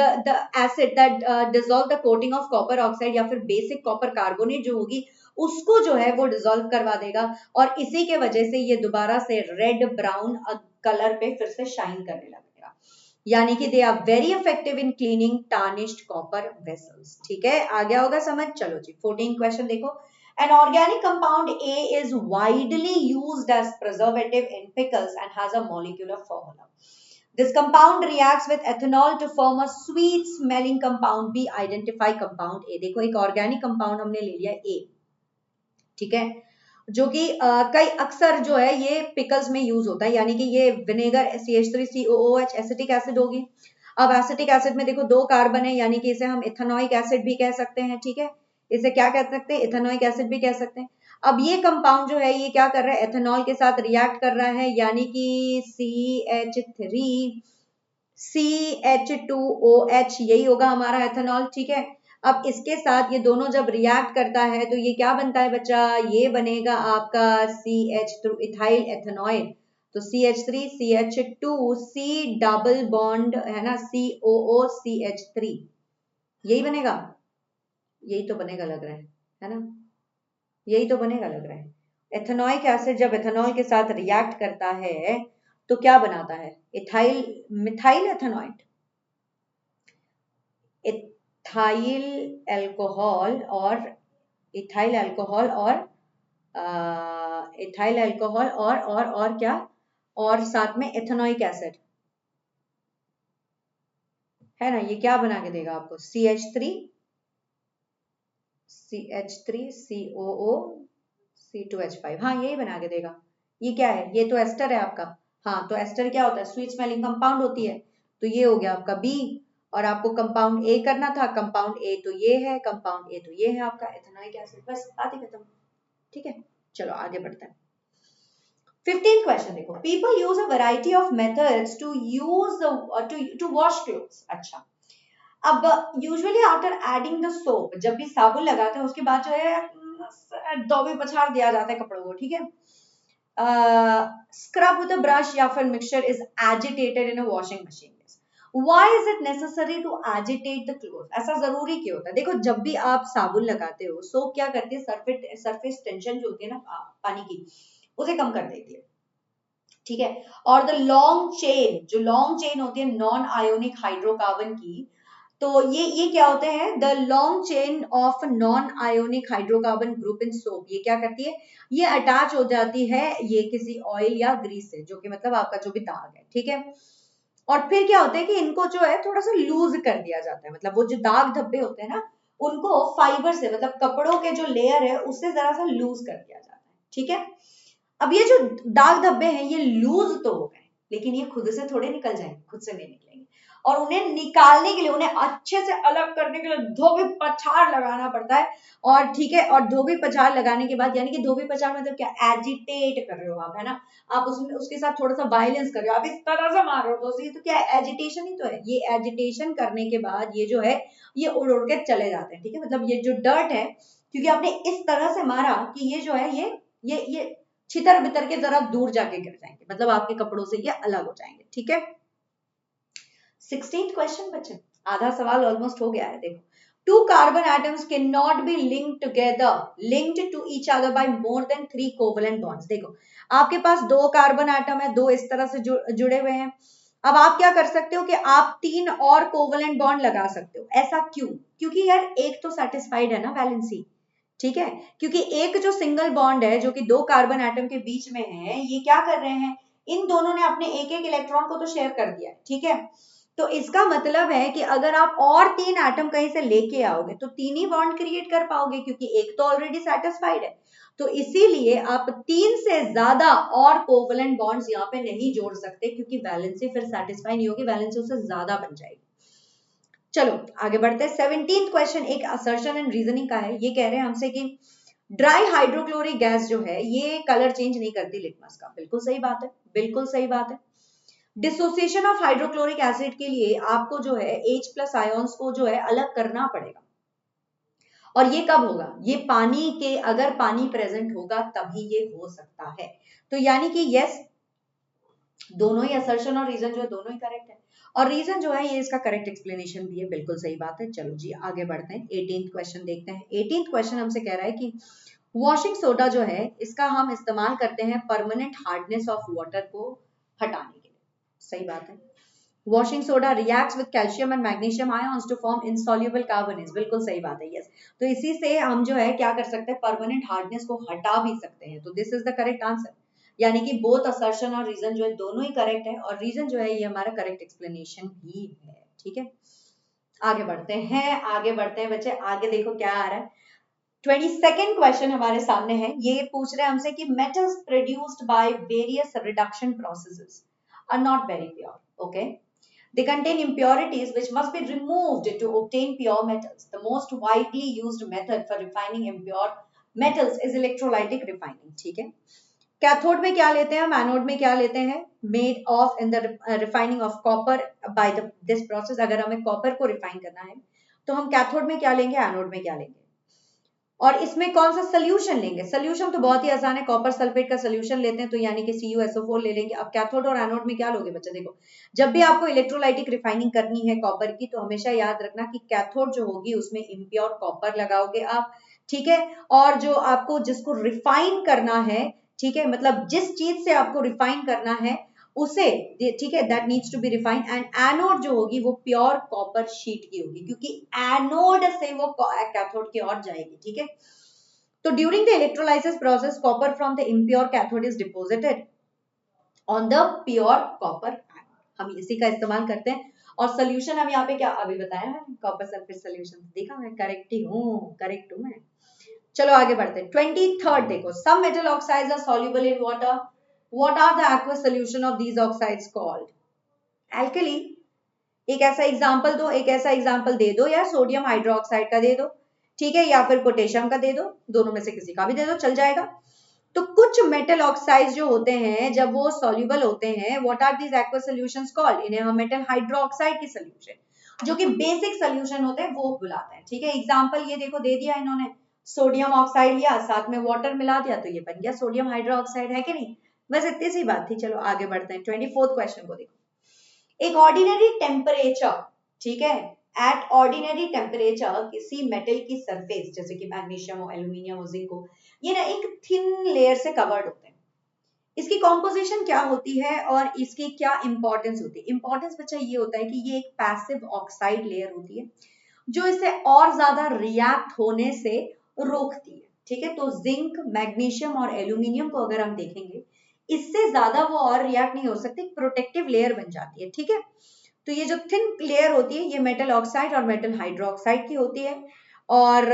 acid that dissolve the coating of copper oxide या फिर बेसिक कॉपर कार्बोनेट जो होगी उसको जो है वो डिसॉल्व करवा देगा, और इसी के वजह से ये दोबारा से रेड ब्राउन कलर पे फिर से शाइन करने लगेगा, यानी कि they are very effective in cleaning tarnished copper vessels, ठीक है। आ गया होगा समझ। चलो जी 14 क्वेश्चन देखो। An organic compound A is widely used as preservative in pickles and has a molecular formula. This compound reacts with ethanol to form a sweet smelling compound B. Identify compound A. देखो एक organic compound हमने ले लिया A, ठीक है, जो कि कई अक्सर जो है ये पिकल्स में यूज होता है, यानी कि ये विनेगर CH3COOH एसिटिक एसिड होगी। अब एसिटिक एसिड में देखो 2 कार्बन है, यानी कि इसे हम इथेनॉइक एसिड भी कह सकते हैं, ठीक है, इसे क्या कह सकते हैं, इथेनॉइक एसिड भी कह सकते हैं। अब ये कंपाउंड जो है ये क्या कर रहा है, एथेनॉल के साथ रिएक्ट कर रहा है, यानी कि CH3CH2OH यही होगा हमारा एथेनॉल, ठीक है। अब इसके साथ ये दोनों जब रिएक्ट करता है तो ये क्या बनता है बच्चा, ये बनेगा आपका CH इथाइल एथेनॉइड, तो CH3CH2 C डबल बॉन्ड है ना COOCH3, यही बनेगा, यही तो बनेगा लग रहा है ना, यही तो बनेगा लग रहा है। एथेनॉइक एसिड जब एथेनॉल के साथ रिएक्ट करता है तो क्या बनाता है, इथाइल मिथाइल एथेनॉइड, इथाइल अल्कोहल और इथाइल अल्कोहल और इथाइल अल्कोहल और क्या, और साथ में एथेनॉइक एसिड, है ना, ये क्या बना के देगा आपको, CH3 COO C2H5, हाँ यही बना के देगा। ये क्या है, ये तो एस्टर है आपका। हाँ तो एस्टर क्या होता है, स्वीट स्मेलिंग कंपाउंड होती है। तो ये हो गया आपका बी। और आपको कंपाउंड ए करना था, कंपाउंड ए तो ये है, कंपाउंड ए तो ये है आपका इथेनॉइक एसिड। बस बात ही खत्म। ठीक है, चलो आगे बढ़ते हैं। 15th क्वेश्चन देखो, people use a variety of methods to use to wash clothes. अच्छा, अब usually after adding the soap, जब भी साबुन लगाते हैं उसके बाद जो है धोबी पछाड़ दिया जाता है कपड़ों को। ठीक है, स्क्रब विद अ ब्रश या फिर mixture is agitated in a washing machine. Why is it necessary to agitate the clothes? ऐसा जरूरी क्यों होता है? देखो, जब भी आप साबुन लगाते हो, सोप क्या करती है, सरफेस टेंशन जो होती है ना पानी की, उसे कम कर देती है। ठीक है, और द लॉन्ग चेन, जो लॉन्ग चेन होती है नॉन आयोनिक हाइड्रोकार्बन की, तो ये क्या होते हैं, the long chain of non ionic hydrocarbon group in soap, ये क्या करती है, ये अटैच हो जाती है ये किसी ऑयल या ग्रीस से, जो कि मतलब आपका जो भी दाग है। ठीक है, और फिर क्या होता है कि इनको जो है थोड़ा सा लूज कर दिया जाता है, मतलब वो जो दाग धब्बे होते हैं ना, उनको फाइबर से, मतलब कपड़ों के जो लेयर है उससे जरा सा लूज कर दिया जाता है। ठीक है, अब ये जो दाग धब्बे हैं ये लूज तो हो गए, लेकिन ये खुद से थोड़े निकल जाएंगे, खुद से नहीं निकलेंगे। और उन्हें निकालने के लिए, उन्हें अच्छे से अलग करने के लिए धोबी पछाड़ लगाना पड़ता है। और ठीक है, और धोबी पछाड़ लगाने के बाद, यानी कि धोबी पछाड़ मतलब क्या, एजिटेट कर रहे हो आप, है ना, आप उसमें उसके साथ थोड़ा सा वायलेंस कर रहे हो, आप इस तरह से मार रहे हो, तो ये तो क्या है, एजिटेशन ही तो है। ये एजिटेशन करने के बाद ये जो है ये उड़ उड़ के चले जाते हैं। ठीक है, मतलब ये जो डर्ट है, क्योंकि आपने इस तरह से मारा कि ये जो है ये छितर बितर के जरा दूर जाके गिर जाएंगे, मतलब आपके कपड़ों से ये अलग हो जाएंगे। ठीक है, 16th क्वेश्चन बच्चे, आधा सवाल ऑलमोस्ट हो गया है। देखो, two carbon atoms cannot be linked to each other by more than 3 covalent bonds। देखो, आपके पास 2 कार्बन एटम है, 2 इस तरह से जुड़े हुए हैं। अब आप क्या कर सकते हो कि आप 3 और कोवलेंट बॉन्ड लगा सकते हो। ऐसा क्यों? क्योंकि यार एक तो सेटिस्फाइड है ना वैलेंसी। ठीक है, क्योंकि एक जो सिंगल बॉन्ड है जो कि 2 कार्बन एटम के बीच में है, ये क्या कर रहे हैं, इन दोनों ने अपने एक एक इलेक्ट्रॉन को तो शेयर कर दिया है। ठीक है, तो इसका मतलब है कि अगर आप और 3 एटम कहीं से लेके आओगे तो 3 ही बॉन्ड क्रिएट कर पाओगे, क्योंकि एक तो ऑलरेडी सेटिस्फाइड है। तो इसीलिए आप 3 से ज्यादा और कोवलेंट बॉन्ड्स यहाँ पे नहीं जोड़ सकते, क्योंकि वैलेंसी फिर सेटिस्फाई नहीं होगी, वैलेंसी उससे ज्यादा बन जाएगी। चलो आगे बढ़ते हैं। 17th क्वेश्चन एक असर्शन एंड रीजनिंग का है। ये कह रहे हैं हमसे कि ड्राई हाइड्रोक्लोरिक गैस जो है ये कलर चेंज नहीं करती लिटमस का। बिल्कुल सही बात है, बिल्कुल सही बात है। डिसोसिएशन ऑफ हाइड्रोक्लोरिक एसिड के लिए आपको जो है H+ आयंस को जो है अलग करना पड़ेगा। और ये कब होगा, ये पानी के, अगर पानी प्रेजेंट होगा तभी ये हो सकता है। तो यानी कि यस, दोनों ही असर्शन और रीजन जो है दोनों ही करेक्ट है। और रीजन जो है ये इसका करेक्ट एक्सप्लेनेशन भी है। बिल्कुल सही बात है। चलो जी आगे बढ़ते हैं, 18th क्वेश्चन देखते हैं। 18th क्वेश्चन हमसे कह रहा है कि वॉशिंग सोडा जो है इसका हम इस्तेमाल करते हैं परमानेंट हार्डनेस ऑफ वाटर को हटाने के लिए। सही बात है। Washing soda reacts with calcium and magnesium ions to form insoluble carbonates. बिल्कुल सही बात है, यस। तो इसी से हम जो है क्या कर सकते हैं, परमानेंट हार्डनेस को हटा भी सकते हैं। तो this is the correct answer, यानी कि बोथ असर्शन और रीजन जो है दोनों ही करेक्ट है, और रीजन जो है ये हमारा करेक्ट एक्सप्लेनेशन भी है। ठीक है, आगे बढ़ते हैं, आगे बढ़ते हैं बच्चे। आगे देखो क्या आ रहा है। 22nd क्वेश्चन हमारे सामने है। ये पूछ रहे हैं हमसे कि metals produced by various reduction processes are not very pure. Okay, they contain impurities which must be removed to obtain pure metals. The most widely used method for refining impure metals is electrolytic refining। ठीक है, कैथोड में क्या लेते हैं हम, एनोड में क्या लेते हैं, made of in the refining of copper by this process. अगर हमें कॉपर को रिफाइन करना है तो हम कैथोड में क्या लेंगे, एनोड में क्या लेंगे, और इसमें कौन सा सोल्यूशन लेंगे। सोल्यूशन तो बहुत ही आसान है, कॉपर सल्फेट का सोल्यूशन लेते हैं, तो यानी कि CuSO4 ले लेंगे। अब कैथोड और एनोड में क्या लोगे बच्चे, देखो जब भी आपको इलेक्ट्रोलाइटिक रिफाइनिंग करनी है कॉपर की, तो हमेशा याद रखना कि कैथोड जो होगी उसमें इम्प्योर कॉपर लगाओगे आप। ठीक है, और जो आपको जिसको रिफाइन करना है, ठीक है, मतलब जिस चीज से आपको रिफाइन करना है उसे, ठीक है, that needs to be refined, and anode जो होगी वो प्योर कॉपर शीट की होगी, क्योंकि एनोड से वो कैथोड की ओर जाएगी। ठीक है, तो during the electrolysis process copper from the impure cathode is deposited on the pure copper anode. हम इसी का इस्तेमाल करते हैं। और सोल्यूशन हम यहाँ पे क्या अभी बताया है, कॉपर सल्फेट सोल्यूशन। देखा, मैं करेक्ट हूँ मैं। चलो आगे बढ़ते हैं। 23rd देखो, some metal oxides are soluble in water, what are the aqueous solution of these oxides called? Alkali. एक ऐसा एग्जांपल दो, एक ऐसा एग्जांपल दे दो यार, सोडियम हाइड्रोक्साइड का दे दो, ठीक है, या फिर पोटेशियम का दे दो, दोनों में से किसी का भी दे दो, चल जाएगा। तो कुछ मेटल ऑक्साइड्स जो होते हैं जब वो सॉल्युबल होते हैं, what are these aqueous solutions called? इन्हें हम मेटल हाइड्रोक्साइड की सॉल्यूशन, जो कि बेसिक सॉल्यूशन होते हैं, वो बुलाते हैं, ठीक है। एग्जांपल ये देखो दे दिया इन्होंने, सोडियम ऑक्साइड लिया, साथ में वाटर मिला दिया, तो ये बन गया सोडियम हाइड्रोक्साइड, है कि नहीं? बस इतनी सी बात थी। चलो आगे बढ़ते हैं। 24th क्वेश्चन को देखो, एक ऑर्डिनरी टेम्परेचर, ठीक है, एट ऑर्डिनरी टेम्परेचर किसी मेटल की सरफेस, जैसे कि मैग्नीशियम हो, एल्यूमिनियम हो, जिंक हो, ये ना एक थिन लेयर से कवर्ड होते हैं। इसकी कॉम्पोजिशन क्या होती है और इसकी क्या इंपॉर्टेंस होती है? इंपॉर्टेंस बच्चा ये होता है कि ये एक पैसिव ऑक्साइड लेयर होती है जो इसे और ज्यादा रिएक्ट होने से रोकती है, ठीक है। तो जिंक, मैग्नीशियम और एल्यूमिनियम को अगर हम देखेंगे, इससे ज्यादा वो और रिएक्ट नहीं हो सकती, प्रोटेक्टिव लेयर बन जाती है, ठीक है। तो ये जो थिन लेयर होती है, ये मेटल ऑक्साइड और मेटल हाइड्रोक्साइड की होती है। और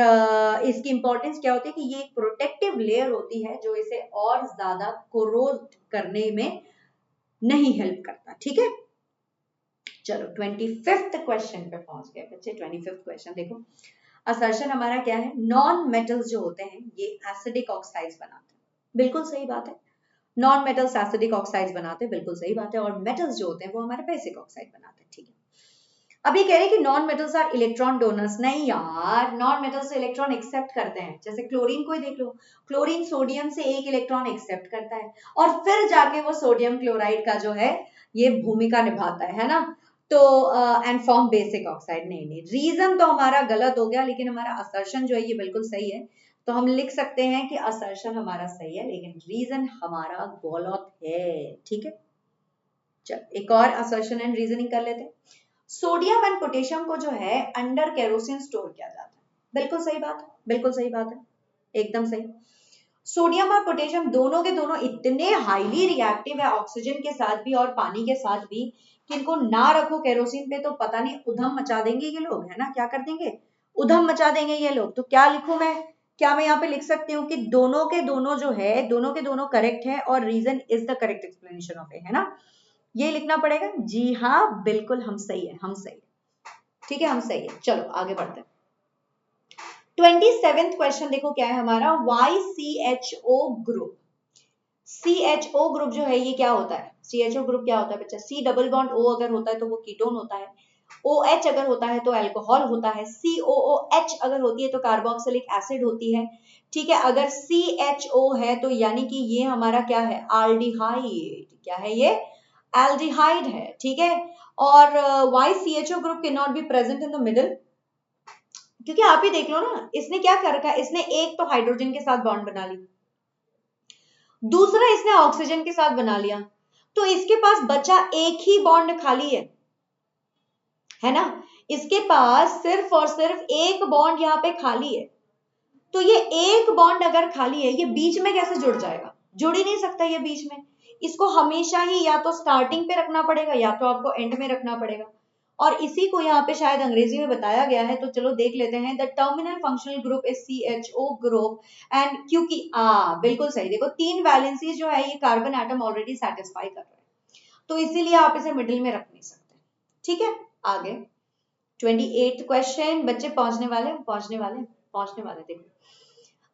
इसकी इंपॉर्टेंस क्या होती है कि ये एक प्रोटेक्टिव लेयर होती है जो इसे और ज्यादा कोरोड करने में नहीं हेल्प करता, ठीक है। चलो 25th क्वेश्चन पे पहुंच गए बच्चे। 25th क्वेश्चन देखो, असर्शन हमारा क्या है? नॉन मेटल्स जो होते हैं ये एसिडिक ऑक्साइड्स बनाते हैं, बिल्कुल सही बात है। नॉन मेटल्स एसिडिक ऑक्साइड्स बनाते हैं, बिल्कुल सही बात है। और मेटल्स जो होते हैं वो हमारे बेसिक ऑक्साइड बनाते हैं, ठीक है। अब ये कह रहे हैं कि non metals are electron donors. नहीं यार, नॉन मेटल्स इलेक्ट्रॉन एक्सेप्ट करते हैं। जैसे क्लोरीन को ही देख लो, क्लोरीन सोडियम से एक इलेक्ट्रॉन एक्सेप्ट करता है और फिर जाके वो सोडियम क्लोराइड का जो है ये भूमिका निभाता है ना। तो एंड फॉर्म बेसिक ऑक्साइड। नहीं, रीजन तो हमारा गलत हो गया, लेकिन हमारा असर्शन जो है ये बिल्कुल सही है। तो हम लिख सकते हैं कि असर्शन हमारा सही है, लेकिन रीजन हमारा गलत है, ठीक है। चल एक और असर्शन एंड रीजनिंग कर लेते हैं। सोडियम एंड पोटेशियम को जो है अंडर केरोसिन स्टोर किया जाता है, बिल्कुल सही बात है, बिल्कुल सही बात है, एकदम सही। सोडियम और पोटेशियम दोनों के दोनों इतने हाईली रिएक्टिव है ऑक्सीजन के साथ भी और पानी के साथ भी कि इनको ना रखो केरोसिन पे तो पता नहीं उधम मचा देंगे ये लोग, है ना। क्या कर देंगे? उधम मचा देंगे ये लोग। तो क्या लिखूं मैं? क्या मैं यहाँ पे लिख सकती हूँ कि दोनों के दोनों जो है, दोनों के दोनों करेक्ट है और reason is the correct explanation of A, है ना। ये लिखना पड़ेगा। जी हाँ, बिल्कुल हम सही है, हम सही है, ठीक है, हम सही है। चलो आगे बढ़ते हैं। 27th क्वेश्चन देखो क्या है हमारा, YCHO ग्रुप। CHO ग्रुप जो है ये क्या होता है? CHO ग्रुप क्या होता है बच्चा? C डबल बॉन्ड O अगर होता है तो वो कीटोन होता है, OH अगर होता है तो अल्कोहल होता है, COOH अगर होती है तो कार्बोक्सिलिक एसिड होती है, ठीक है। अगर CHO है तो यानी कि ये हमारा क्या है? एल्डिहाइड। क्या है ये? एल्डिहाइड है, ठीक है। और YCHO group can not be present in the middle, क्योंकि आप ही देख लो ना, इसने क्या कर रखा है, इसने एक तो हाइड्रोजन के साथ बॉन्ड बना ली, दूसरा इसने ऑक्सीजन के साथ बना लिया, तो इसके पास बचा एक ही बॉन्ड खाली है ना। इसके पास सिर्फ और सिर्फ एक बॉन्ड यहाँ पे खाली है। तो ये एक बॉन्ड अगर खाली है, ये बीच में कैसे जुड़ जाएगा? जुड़ ही नहीं सकता ये बीच में। इसको हमेशा ही या तो स्टार्टिंग पे रखना पड़ेगा या तो आपको एंड में रखना पड़ेगा। और इसी को यहाँ पे शायद अंग्रेजी में बताया गया है, तो चलो देख लेते हैं। The terminal functional group is CHO group and क्योंकि बिल्कुल सही। देखो 3 वैलेंसी जो है ये कार्बन एटम ऑलरेडी सेटिस्फाई कर रहा है, तो इसीलिए आप इसे मिडिल में रख नहीं सकते, ठीक है। आगे 28th क्वेश्चन बच्चे पहुंचने वाले। देखो,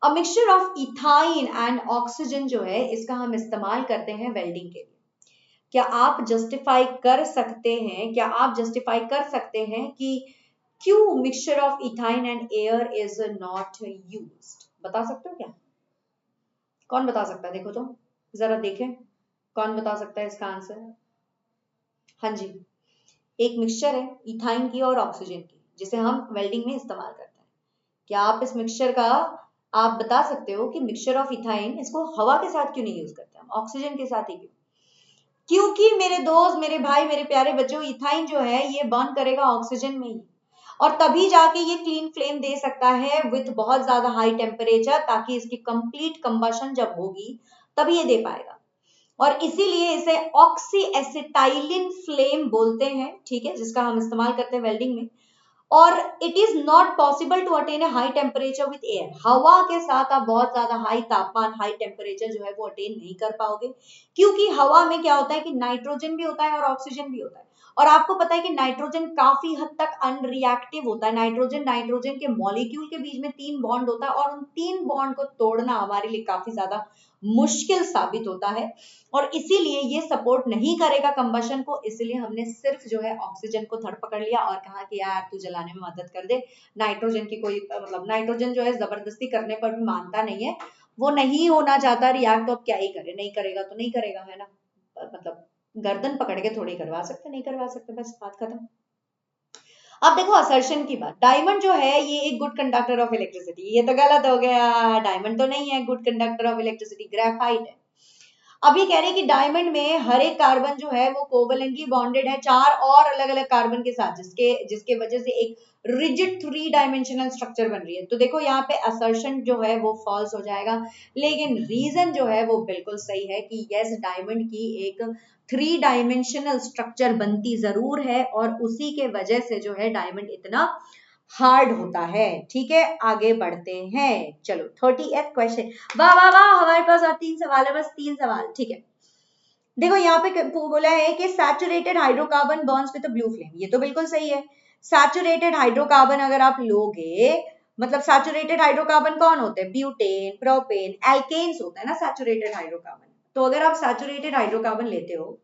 a mixture of ethyne and oxygen जो है इसका हम इस्तेमाल करते हैं वेल्डिंग के लिए। क्या आप जस्टिफाई कर सकते हैं, कि क्यों mixture of ethyne and air is not used? बता सकते हो क्या? कौन बता सकता है? देखो तो जरा देखें, कौन बता सकता है इसका आंसर? हाँ जी, एक मिक्सचर है इथाइन की और ऑक्सीजन की जिसे हम वेल्डिंग में इस्तेमाल करते हैं। क्या आप इस मिक्सचर का आप बता सकते हो कि मिक्सचर ऑफ इथाइन इसको हवा के साथ क्यों नहीं यूज करते हम, ऑक्सीजन के साथ ही क्यों? क्योंकि मेरे दोस्त, मेरे भाई, मेरे प्यारे बच्चों, इथाइन जो है ये बर्न करेगा ऑक्सीजन में ही, और तभी जाके ये क्लीन फ्लेम दे सकता है विथ बहुत ज्यादा हाई टेम्परेचर, ताकि इसकी कंप्लीट कंबशन जब होगी तभी ये दे पाएगा। और इसीलिए इसे ऑक्सी एसिटाइलिन फ्लेम बोलते हैं, ठीक है, जिसका हम इस्तेमाल करते हैं वेल्डिंग में। और it is not possible to attain a high temperature with air, हवा के साथ आप बहुत ज्यादा हाई तापमान, हाई टेम्परेचर जो है वो अटेन नहीं कर पाओगे, क्योंकि हवा में क्या होता है कि नाइट्रोजन भी होता है और ऑक्सीजन भी होता है। और आपको पता है कि नाइट्रोजन काफी हद तक अनरिएक्टिव होता है, नाइट्रोजन नाइट्रोजन के मॉलिक्यूल के बीच में 3 बॉन्ड होता है, और उन 3 बॉन्ड को तोड़ना हमारे लिए काफी ज्यादा मुश्किल साबित होता है, और इसीलिए ये सपोर्ट नहीं करेगा कंबशन को। इसलिए हमने सिर्फ जो है ऑक्सीजन को धड़ पकड़ लिया और कहा कि यार तू जलाने में मदद कर दे। नाइट्रोजन की कोई मतलब नाइट्रोजन जो है जबरदस्ती करने पर भी मानता नहीं है, वो नहीं होना चाहता रिएक्ट, तो अब क्या ही करे, नहीं करेगा तो नहीं करेगा, है ना, मतलब गर्दन पकड़ के थोड़ी करवा सकते, नहीं करवा सकते, बस बात खत्म। अब देखो असर्शन की बात, डायमंड जो है ये एक गुड कंडक्टर ऑफ इलेक्ट्रिसिटी, ये तो गलत हो गया, डायमंड तो नहीं है good conductor of electricity, graphite है। अब ये कह रहे हैं कि डायमंड में हर एक कार्बन जो है वो कोवेलेंटली बॉन्डेड है 4 और अलग अलग कार्बन के साथ, जिसके जिसके वजह से एक रिजिड 3 डायमेंशनल स्ट्रक्चर बन रही है। तो देखो यहाँ पे असर्शन जो है वो फॉल्स हो जाएगा, लेकिन रीजन जो है वो बिल्कुल सही है कि यस डायमंड की एक 3 डायमेंशनल स्ट्रक्चर बनती जरूर है, और उसी के वजह से जो है डायमंड इतना हार्ड होता है। ठीक है, आगे बढ़ते हैं, चलो 30th क्वेश्चन। वाह वाह वाह, हमारे पास और 3 सवाल है, बस 3 सवाल, ठीक है। देखो यहाँ पे बोला है कि saturated hydrocarbon Burns with blue flame, ये तो बिल्कुल सही है। सैचुरेटेड हाइड्रोकार्बन अगर आप लोगे, मतलब सैचुरेटेड हाइड्रोकार्बन कौन होते हैं, ब्यूटेन, प्रोपेन, एल्केन्स होता है ना सैचुरेटेड हाइड्रोकार्बन। तो अगर आप सैचुरेटेड हाइड्रोकार्बन लेते हो,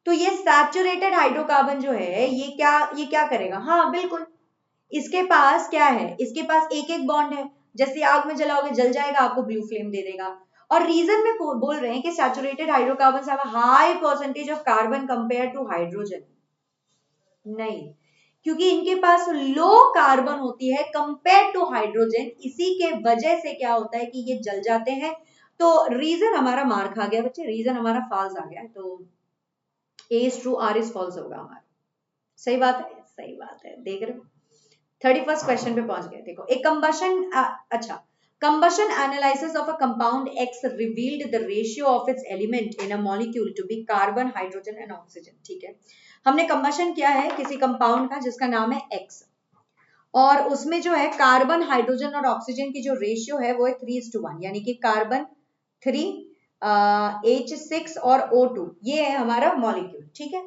तो ये सैचुरेटेड हाइड्रोकार्बन जो है ये क्या करेगा, हाँ बिल्कुल, इसके पास क्या है, इसके पास एक एक बॉन्ड है, जैसे आग में जलाओगे जल जाएगा, आपको ब्लू फ्लेम दे देगा। और रीजन में बोल रहे हैं कि saturated hydrocarbon have a high percentage of carbon compare to hydrogen, नहीं, क्योंकि इनके पास लो कार्बन होती है कंपेयर टू हाइड्रोजन, इसी के वजह से क्या होता है कि ये जल जाते हैं। तो रीजन हमारा मार खा गया बच्चे, रीजन हमारा फॉल्स आ गया, तो A is true, R is false होगा हमारा। सही बात है, सही बात है, देख रहे हो। 31st क्वेश्चन पे पहुंच गए, देखो एक कंबशन, अच्छा, combustion analysis of a compound X revealed the ratio of its element in a molecule to be carbon, hydrogen and oxygen. ठीक है, हमने कंबशन किया है किसी कंपाउंड का जिसका नाम है X, और उसमें जो है कार्बन, हाइड्रोजन और ऑक्सीजन की जो रेशियो है वो है 3:1, यानी कि कार्बन 3, H6 और O2, ये है हमारा मॉलिक्यूल। ठीक है,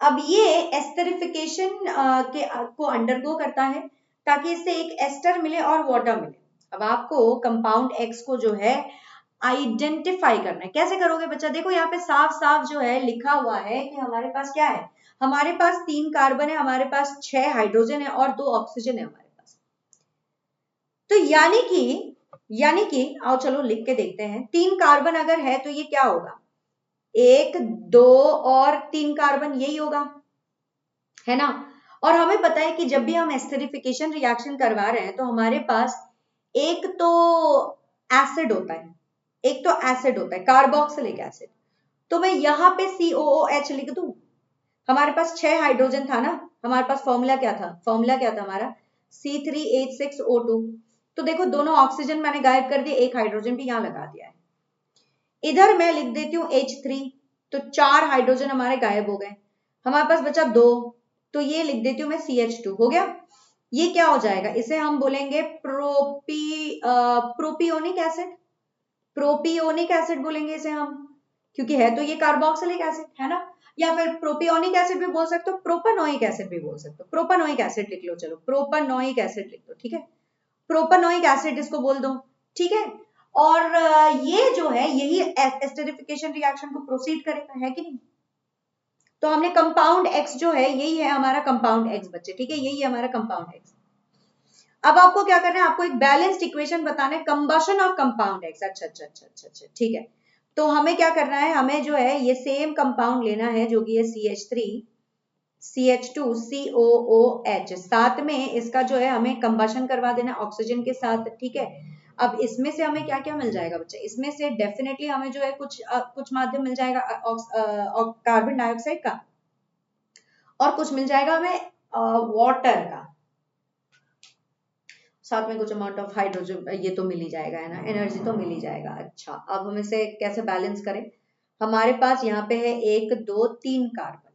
अब ये एस्टरिफिकेशन के को अंडरगो करता है ताकि इससे एक एस्टर मिले और वाटर मिले। अब आपको कंपाउंड एक्स को जो है आइडेंटिफाई करना है, कैसे करोगे बच्चा, देखो यहाँ पे साफ साफ जो है लिखा हुआ है कि हमारे पास क्या है, हमारे पास 3 कार्बन है, हमारे पास 6 हाइड्रोजन है और 2 ऑक्सीजन है हमारे पास। तो यानी कि आओ चलो लिख के देखते हैं, 3 कार्बन अगर है तो ये क्या होगा, 1 2 और 3 कार्बन, यही होगा, है ना। और हमें पता है कि जब भी हम एस्टरिफिकेशन रिएक्शन करवा रहे हैं तो हमारे पास एक तो एसिड होता है, एक तो एसिड होता है कार्बोक्सिलिक एसिड, तो मैं यहाँ पे COOH लिख दूं। हमारे पास 6 हाइड्रोजन था ना, हमारे पास फॉर्मूला क्या था हमारा, C3H6O2। तो देखो दोनों ऑक्सीजन मैंने गायब कर दिए, एक हाइड्रोजन भी यहाँ लगा दिया है। इधर मैं लिख देती हूँ H3, तो 4 हाइड्रोजन हमारे गायब हो गए, हमारे पास बचा 2, तो ये लिख देती हूँ मैं CH2, हो गया। ये क्या हो जाएगा, इसे हम बोलेंगे प्रोपियोनिक एसिड, प्रोपियोनिक एसिड बोलेंगे इसे हम, क्योंकि है तो ये कार्बोक्सिलिक एसिड, है ना। या फिर प्रोपियोनिक एसिड भी बोल सकते हो, प्रोपेनोइक एसिड भी बोल सकते हो, प्रोपेनोइक एसिड लिख लो, चलो प्रोपेनोइक एसिड लिख दो, ठीक है, प्रोपेनोइक एसिड इसको बोल दो, ठीक है। और ये जो है यही एस्टरिफिकेशन रिएक्शन को प्रोसीड करेगा, है कि नहीं। तो हमने कंपाउंड एक्स जो है यही है हमारा कंपाउंड एक्स बच्चे, ठीक है, यही है हमारा कंपाउंड एक्स। अब आपको क्या करना है, आपको एक बैलेंस्ड इक्वेशन बताना है, कंबशन ऑफ कंपाउंड एक्स। अच्छा, ठीक है। तो हमें क्या करना है, हमें जो है ये सेम कंपाउंड लेना है जो कि है CH3 CH2 COOH, साथ में इसका जो है हमें कंबशन करवा देना ऑक्सीजन के साथ, ठीक है। अब इसमें से हमें क्या क्या मिल जाएगा बच्चे, इसमें से डेफिनेटली हमें जो है कुछ माध्यम मिल जाएगा कार्बन डाइऑक्साइड का, और कुछ मिल जाएगा हमें वाटर का, साथ में कुछ अमाउंट ऑफ हाइड्रोजन, ये तो मिल ही जाएगा, है ना, एनर्जी तो मिल ही जाएगा। अच्छा, अब हम इसे कैसे बैलेंस करें, हमारे पास यहाँ पे है 1 2 3 कार्बन,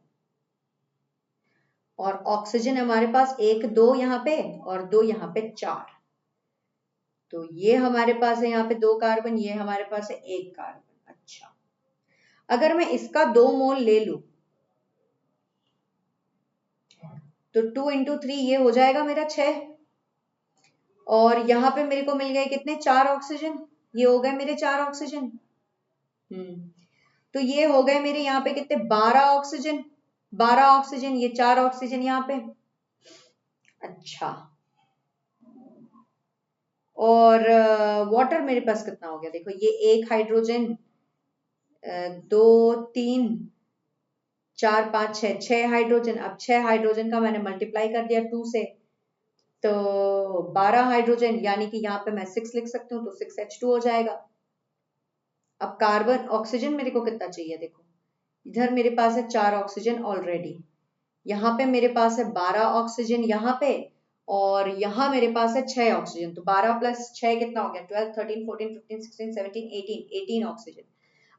और ऑक्सीजन हमारे पास 1 2 यहाँ पे और 2 यहाँ पे 4। तो ये हमारे पास है यहाँ पे 2 कार्बन, ये हमारे पास है 1 कार्बन। अच्छा, अगर मैं इसका 2 मोल ले लूं तो 2 इंटू 3 ये हो जाएगा मेरा 6, और यहाँ पे मेरे को मिल गए कितने, 4 ऑक्सीजन। ये हो गए मेरे 4 ऑक्सीजन। तो ये हो गए मेरे यहाँ पे कितने, 12 ऑक्सीजन। 12 ऑक्सीजन, ये 4 ऑक्सीजन यहाँ पे। अच्छा, और वाटर मेरे पास कितना हो गया, देखो ये 1 हाइड्रोजन, 2 3 4 5 6, 6 हाइड्रोजन। अब 6 हाइड्रोजन का मैंने मल्टीप्लाई कर दिया 2 से, तो 12 हाइड्रोजन, यानी कि यहाँ पे मैं 6 लिख सकती हूँ, तो 6H2 हो जाएगा। अब कार्बन ऑक्सीजन मेरे को कितना चाहिए, देखो इधर मेरे पास है 4 ऑक्सीजन ऑलरेडी, यहाँ पे मेरे पास है 12 ऑक्सीजन यहाँ पे, और यहाँ मेरे पास है 6 ऑक्सीजन। तो 12 प्लस 6 कितना हो गया, 12 13 14 15 16 17 18, 18 ऑक्सीजन।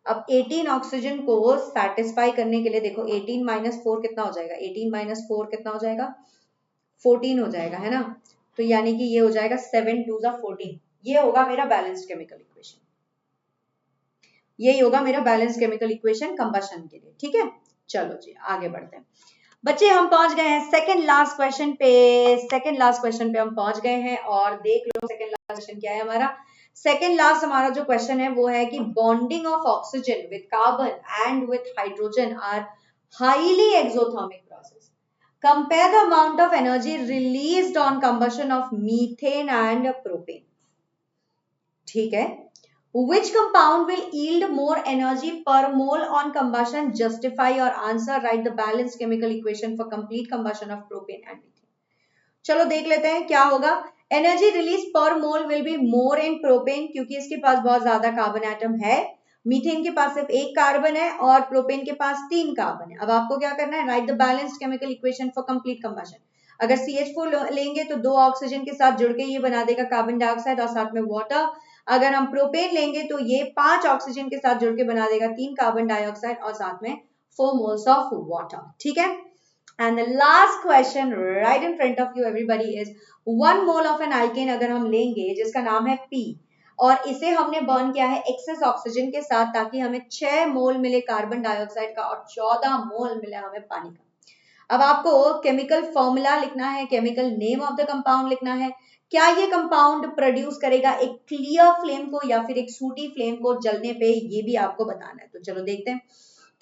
अब 18 ऑक्सीजन को सेटिस्फाई करने के लिए देखो 18 माइनस 4 कितना हो जाएगा, 18 माइनस 4 कितना हो जाएगा, 14 हो जाएगा, है ना। तो यानी कि ये हो जाएगा 7 2 14। ये होगा मेरा बैलेंस्ड केमिकल इक्वेशन, यही होगा मेरा बैलेंस केमिकल इक्वेशन कंबशन के लिए। ठीक है, चलो जी आगे बढ़ते हैं बच्चे। हम पहुंच गए हैं सेकंड लास्ट क्वेश्चन पे। सेकंड लास्ट क्वेश्चन पे हम पहुंच गए हैं, और देख लो सेकंड लास्ट क्वेश्चन क्या है हमारा। सेकंड लास्ट हमारा जो क्वेश्चन है वो है कि bonding of oxygen with carbon and with hydrogen are highly exothermic process. Compare the amount of energy released on combustion of methane and propane. ठीक है, which compound will yield more energy per mole on combustion? Justify your answer. Write the balanced chemical equation for complete combustion of propane and methane. चलो देख लेते हैं क्या होगा। Energy release per mole will be more in propane, क्योंकि इसके पास बहुत ज्यादा कार्बन एटम है। मीथेन के पास सिर्फ 1 कार्बन है और प्रोपेन के पास 3 कार्बन है। अब आपको क्या करना है, right the balanced chemical equation for complete combustion. अगर CH4 लेंगे तो 2 ऑक्सीजन के साथ जुड़ के ये बना देगा कार्बन डाइऑक्साइड और साथ में वाटर। अगर हम प्रोपेन लेंगे तो ये 5 ऑक्सीजन के साथ जुड़ के बना देगा 3 कार्बन डाइऑक्साइड और साथ में 4 मोल्स ऑफ वाटर। ठीक है, and the last question right in front of you everybody is 1 mole of an alkane अगर हम लेंगे जिसका नाम है P, और इसे हमने बर्न किया है एक्सेस ऑक्सीजन के साथ, ताकि हमें 6 मोल मिले कार्बन डाइऑक्साइड का और 14 मोल मिले हमें पानी का। अब आपको केमिकल फॉर्मूला लिखना है, chemical name of the compound लिखना है। क्या ये कंपाउंड प्रोड्यूस करेगा एक क्लियर फ्लेम को या फिर एक सूटी फ्लेम को जलने पे, ये भी आपको बताना है। तो चलो देखते हैं।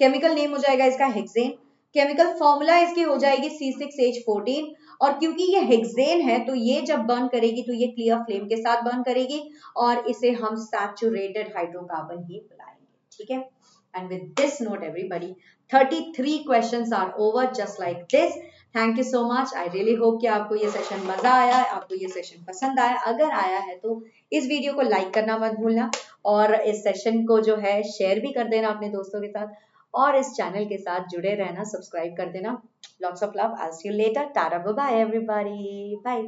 केमिकल नेम हो जाएगा इसका हेक्सेन, केमिकल फॉर्मूला इसकी हो जाएगी C6H14, और क्योंकि ये हेक्सेन है तो ये जब बर्न करेगी तो ये क्लियर फ्लेम के साथ बर्न करेगी, और इसे हम सैचुरेटेड हाइड्रोकार्बन ही बुलाएंगे। ठीक है, and with this note everybody, 33 questions are over just like this. Thank you so much. I really hope कि आपको ये सेशन मजा आया है, आपको ये सेशन पसंद आया। अगर आया है तो इस वीडियो को लाइक करना मत भूलना, और इस सेशन को जो है शेयर भी कर देना अपने दोस्तों के साथ, और इस चैनल के साथ जुड़े रहना, सब्सक्राइब कर देना। Lots of love, I see you later, tata bye bye everybody, bye.